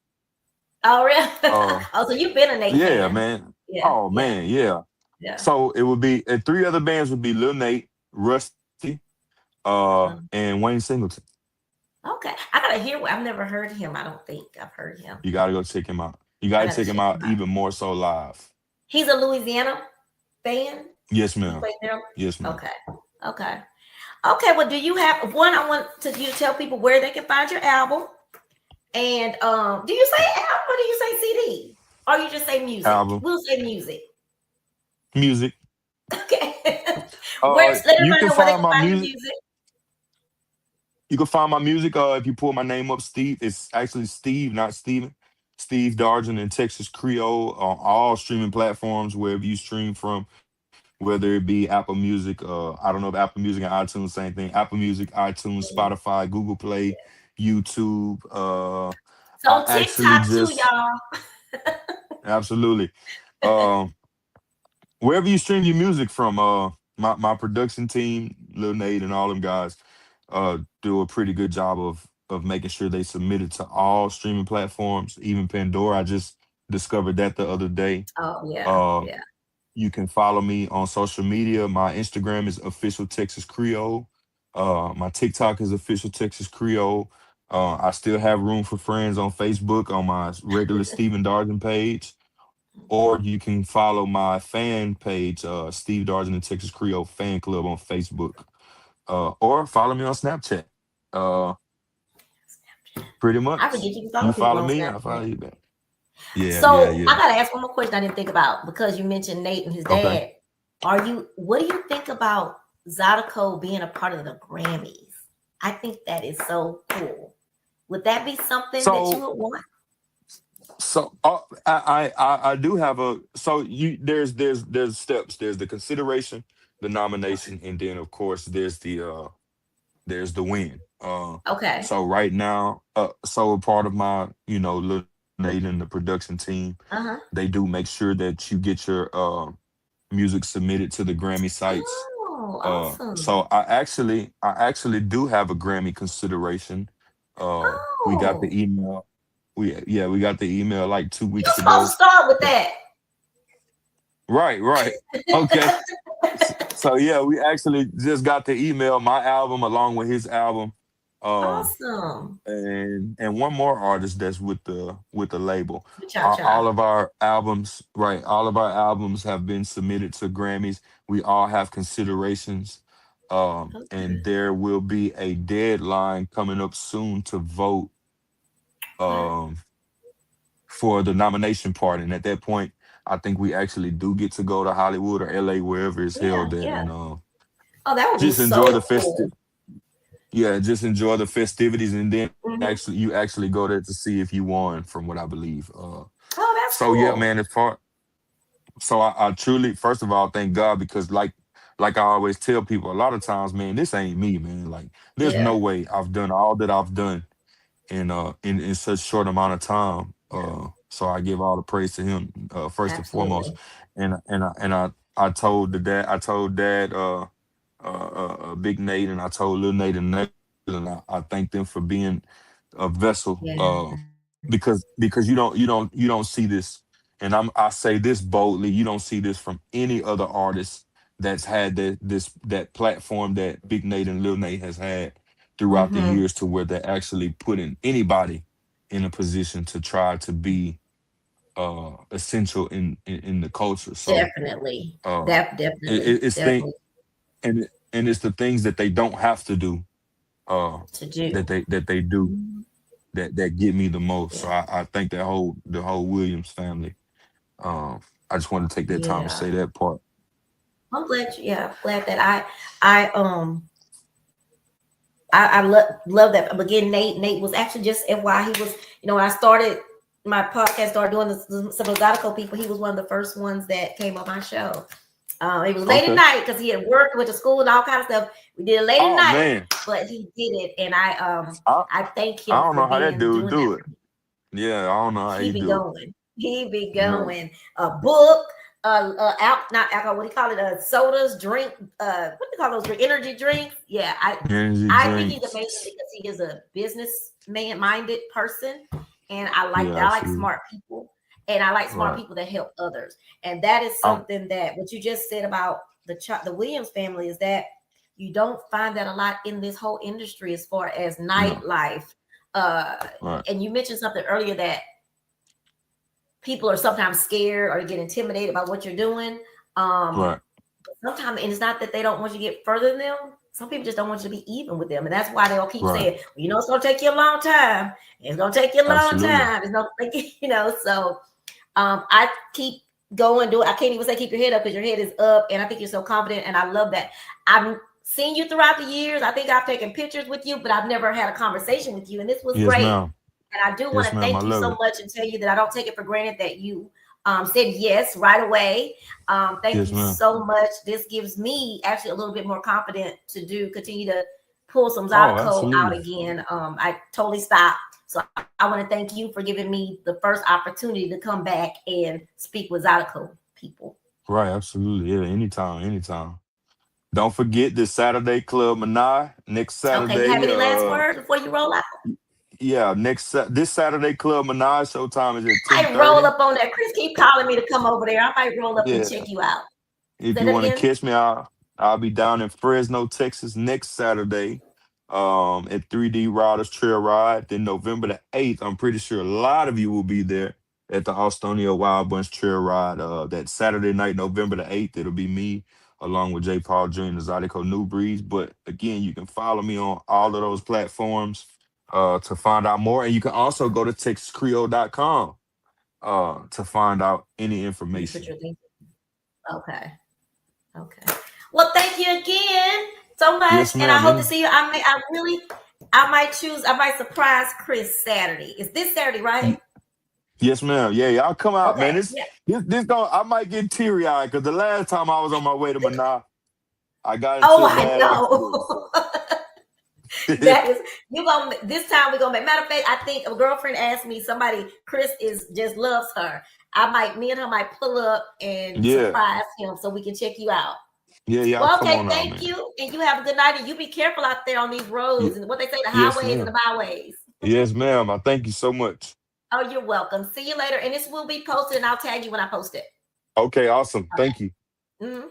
Speaker 1: Oh, really?
Speaker 2: Uh,
Speaker 1: Oh, so you've been a Nate
Speaker 2: yeah,
Speaker 1: fan.
Speaker 2: man.
Speaker 1: Yeah,
Speaker 2: Oh
Speaker 1: yeah,
Speaker 2: man, yeah.
Speaker 1: yeah.
Speaker 2: So it would be three other bands would be Lil Nate, Rusty,
Speaker 1: Uh-huh.
Speaker 2: and Wayne Singleton.
Speaker 1: Okay. I gotta hear. I've never heard him. I don't think I've heard him.
Speaker 2: You got to go check him out. You
Speaker 1: I
Speaker 2: got to
Speaker 1: gotta
Speaker 2: check him
Speaker 1: check
Speaker 2: out
Speaker 1: him out.
Speaker 2: even more so live.
Speaker 1: He's a Louisiana fan.
Speaker 2: Yes,
Speaker 1: He
Speaker 2: ma'am.
Speaker 1: plays there.
Speaker 2: Yes, ma'am.
Speaker 1: Okay. Okay. Okay. Well, do you have one? I want to you tell people where they can find your album. And do you say album or do you say CD? Or you just say music?
Speaker 2: Album,
Speaker 1: We'll say music.
Speaker 2: music.
Speaker 1: Okay. Where's let
Speaker 2: You
Speaker 1: everybody
Speaker 2: can
Speaker 1: know where they
Speaker 2: find
Speaker 1: can
Speaker 2: my
Speaker 1: find your
Speaker 2: music.
Speaker 1: music.
Speaker 2: You can find my music. If you pull my name up, Steve. It's actually Steve, not Steven. Steve Dargin and Texas Creole on all streaming platforms, wherever you stream from, whether it be Apple Music. I don't know if Apple Music and iTunes same thing. Apple Music, iTunes,
Speaker 1: Mhm.
Speaker 2: Spotify, Google Play, YouTube. I
Speaker 1: So
Speaker 2: actually
Speaker 1: TikTok too,
Speaker 2: just
Speaker 1: y'all.
Speaker 2: absolutely. Um, Wherever you stream your music from, my production team, Lil Nate and all them guys, do a pretty good job of making sure they submit it to all streaming platforms, even Pandora. I just discovered that the other day.
Speaker 1: Oh yeah,
Speaker 2: Uh,
Speaker 1: yeah.
Speaker 2: you can follow me on social media. My Instagram is official Texas Creole. My TikTok is official Texas Creole. I still have room for friends on Facebook on my regular Stephen Darden page, or you can follow my fan page, Steve Dargin and Texas Creole Fan Club on Facebook, or follow me on Snapchat. Uh, Pretty
Speaker 1: I forget
Speaker 2: much.
Speaker 1: you can
Speaker 2: You
Speaker 1: follow people
Speaker 2: follow
Speaker 1: on
Speaker 2: me, I follow
Speaker 1: Snapchat.
Speaker 2: you back. Yeah, yeah,
Speaker 1: So I
Speaker 2: yeah.
Speaker 1: gotta ask one more question I didn't think about because you mentioned Nate and his
Speaker 2: Okay.
Speaker 1: dad. Are you what do you think about Zydeco being a part of the Grammys? I think that is so cool. Would that be something that you
Speaker 2: So,
Speaker 1: would want?
Speaker 2: I do have a so you there's steps. There's the consideration, the nomination, and then of course there's the win.
Speaker 1: Okay.
Speaker 2: So right now, so a part of my, Lil Nate and the production team,
Speaker 1: Uh-huh.
Speaker 2: they do make sure that you get your music submitted to the Grammy sites.
Speaker 1: Oh,
Speaker 2: So
Speaker 1: awesome.
Speaker 2: I actually do have a Grammy consideration. We got the
Speaker 1: Oh,
Speaker 2: email. We got the email like two
Speaker 1: you're
Speaker 2: weeks
Speaker 1: supposed to
Speaker 2: ago.
Speaker 1: start with that.
Speaker 2: Right, right. Okay. So yeah, we actually just got the email, my album along with his album. Um
Speaker 1: Awesome.
Speaker 2: and one more artist that's with the label.
Speaker 1: Cha cha.
Speaker 2: All of our albums have been submitted to Grammys. We all have considerations. And
Speaker 1: Okay.
Speaker 2: there will be a deadline coming up soon to vote
Speaker 1: Okay.
Speaker 2: um for the nomination part. And at that point, I think we actually do get to go to Hollywood or LA, wherever it's
Speaker 1: Yeah,
Speaker 2: held at,
Speaker 1: yeah.
Speaker 2: and
Speaker 1: Oh, that would be
Speaker 2: just enjoy
Speaker 1: so
Speaker 2: the
Speaker 1: cool.
Speaker 2: just enjoy the festivities, and then
Speaker 1: Mhm.
Speaker 2: you actually go there to see if you won, from what I believe.
Speaker 1: Oh, that's
Speaker 2: So yeah,
Speaker 1: cool.
Speaker 2: man. I truly, first of all, thank God, because like I always tell people, a lot of times, man, this ain't me, man. Like, there's
Speaker 1: Yeah,
Speaker 2: no way I've done all that I've done in such short amount of time. So I give all the praise to him, first and foremost.
Speaker 1: absolutely.
Speaker 2: And I told dad, Big Nate, and I told Little Nate and Nate, and I thank them for being a vessel,
Speaker 1: Yeah.
Speaker 2: because you don't see this. and I say this boldly, you don't see this from any other artist that's had that platform that Big Nate and Lil Nate has had throughout the
Speaker 1: Mm-hmm.
Speaker 2: years, to where they're actually putting anybody in a position to try to be essential in the culture. So
Speaker 1: Definitely.
Speaker 2: uh
Speaker 1: Definitely.
Speaker 2: it's thing
Speaker 1: Definitely
Speaker 2: and it's the things that they don't have to do, uh
Speaker 1: to do.
Speaker 2: that they do,
Speaker 1: Mhm.
Speaker 2: that get me the most. So
Speaker 1: Yeah.
Speaker 2: I think the whole Williams family. Um, I just wanted to take that time to
Speaker 1: Yeah.
Speaker 2: say that part.
Speaker 1: I'm glad I'm glad that I love that. But again, Nate was actually just FY. He was, when I started my podcast, started doing some of the Zydeco people. He was one of the first ones that came on my show. It was late at
Speaker 2: Okay.
Speaker 1: night because he had worked, went to school, and all kind of stuff. We did it late at
Speaker 2: Oh
Speaker 1: night,
Speaker 2: man,
Speaker 1: but he did it, and
Speaker 2: I
Speaker 1: I thank
Speaker 2: I
Speaker 1: him
Speaker 2: don't
Speaker 1: for
Speaker 2: know how that
Speaker 1: being
Speaker 2: dude
Speaker 1: doing that
Speaker 2: do it.
Speaker 1: for me.
Speaker 2: Yeah, I don't know how
Speaker 1: He
Speaker 2: he
Speaker 1: be
Speaker 2: do it.
Speaker 1: going. He be
Speaker 2: Man,
Speaker 1: going. A book, not alcohol. What do you call it? Sodas, drink. What do you call those? Energy drinks. Yeah,
Speaker 2: energy
Speaker 1: I think he's
Speaker 2: drinks.
Speaker 1: amazing because he is a businessman minded person, and I like
Speaker 2: Yeah,
Speaker 1: that. I like
Speaker 2: absolutely.
Speaker 1: smart people, and I like smart
Speaker 2: Right.
Speaker 1: people that help others. And that is
Speaker 2: I'm
Speaker 1: something that what you just said about the Williams family is that you don't find that a lot in this whole industry as far as
Speaker 2: no.
Speaker 1: nightlife. Uh,
Speaker 2: Right.
Speaker 1: and you mentioned something earlier that people are sometimes scared or get intimidated by what you're doing. Um,
Speaker 2: Right.
Speaker 1: Sometimes, and it's not that they don't want you to get further than them. Some people just don't want you to be even with them, and that's why they'll keep
Speaker 2: Right.
Speaker 1: saying, well, it's going to take you a long time. It's going to take you a long
Speaker 2: Absolutely.
Speaker 1: time. It's not like So, I keep going. Do it. I can't even say keep your head up because your head is up, and I think you're so confident, and I love that. I've seen you throughout the years. I think I've taken pictures with you, but I've never had a conversation with you, and this was
Speaker 2: Yes,
Speaker 1: great.
Speaker 2: ma'am.
Speaker 1: And I do want
Speaker 2: Yes,
Speaker 1: to
Speaker 2: ma'am. I
Speaker 1: thank you
Speaker 2: love
Speaker 1: so
Speaker 2: it.
Speaker 1: much and tell you that I don't take it for granted that you said yes right away. Thank
Speaker 2: Yes,
Speaker 1: you
Speaker 2: ma'am.
Speaker 1: so much. This gives me actually a little bit more confident to continue to pull some
Speaker 2: Oh,
Speaker 1: Zydeco out
Speaker 2: absolutely.
Speaker 1: again. I totally stopped. So I want to thank you for giving me the first opportunity to come back and speak with Zydeco people.
Speaker 2: Right. Absolutely. Yeah. Anytime. Anytime. Don't forget this Saturday Club Manai next
Speaker 1: Okay, you have
Speaker 2: Saturday.
Speaker 1: any last words before you roll out?
Speaker 2: Yeah, this Saturday Club Minaj showtime is at ten
Speaker 1: I roll
Speaker 2: thirty.
Speaker 1: up on that. Chris keep calling me to come over there. I might roll up and
Speaker 2: Yeah,
Speaker 1: check you out.
Speaker 2: if
Speaker 1: Say
Speaker 2: you
Speaker 1: that
Speaker 2: want to
Speaker 1: again.
Speaker 2: catch me, I'll be down in Fresno, Texas next Saturday, at 3D Riders Trail Ride. Then November the 8th, I'm pretty sure a lot of you will be there at the Austonia Wild Bunch Trail Ride. That Saturday night, November the 8th, it'll be me along with J. Paul Jr. and Zydeco New Breeze. But again, you can follow me on all of those platforms to find out more. And you can also go to TexasCreole.com to find out any
Speaker 1: You put
Speaker 2: information.
Speaker 1: your thing. Okay. Okay. Well, thank you again so much,
Speaker 2: Yes,
Speaker 1: and I
Speaker 2: ma'am.
Speaker 1: hope to
Speaker 2: And
Speaker 1: see you. I might choose. I might surprise Chris Saturday. Is this Saturday, right?
Speaker 2: yes, ma'am. Yeah, y'all come out, man.
Speaker 1: Okay.
Speaker 2: This
Speaker 1: Yeah.
Speaker 2: this this going I might get teary eyed because the last time I was on my way to Mana, I got into
Speaker 1: Oh,
Speaker 2: a
Speaker 1: I
Speaker 2: bad accident. So
Speaker 1: know. That is you gonna this time we're gonna make matter of fact, I think a girlfriend asked me somebody Chris is just loves her. Me and her might pull up and
Speaker 2: yeah,
Speaker 1: surprise him so we can check you out.
Speaker 2: yeah, y'all
Speaker 1: Well,
Speaker 2: come
Speaker 1: okay,
Speaker 2: on out,
Speaker 1: thank
Speaker 2: man.
Speaker 1: you. And you have a good night and you be careful out there on these
Speaker 2: Yeah,
Speaker 1: roads and what they say, the
Speaker 2: yes,
Speaker 1: highways and
Speaker 2: ma'am.
Speaker 1: the byways.
Speaker 2: Yes, ma'am. I thank you so much.
Speaker 1: Oh, you're welcome. See you later. And this will be posted and I'll tag you when I post it.
Speaker 2: Okay, awesome. Thank you.
Speaker 1: Mhm.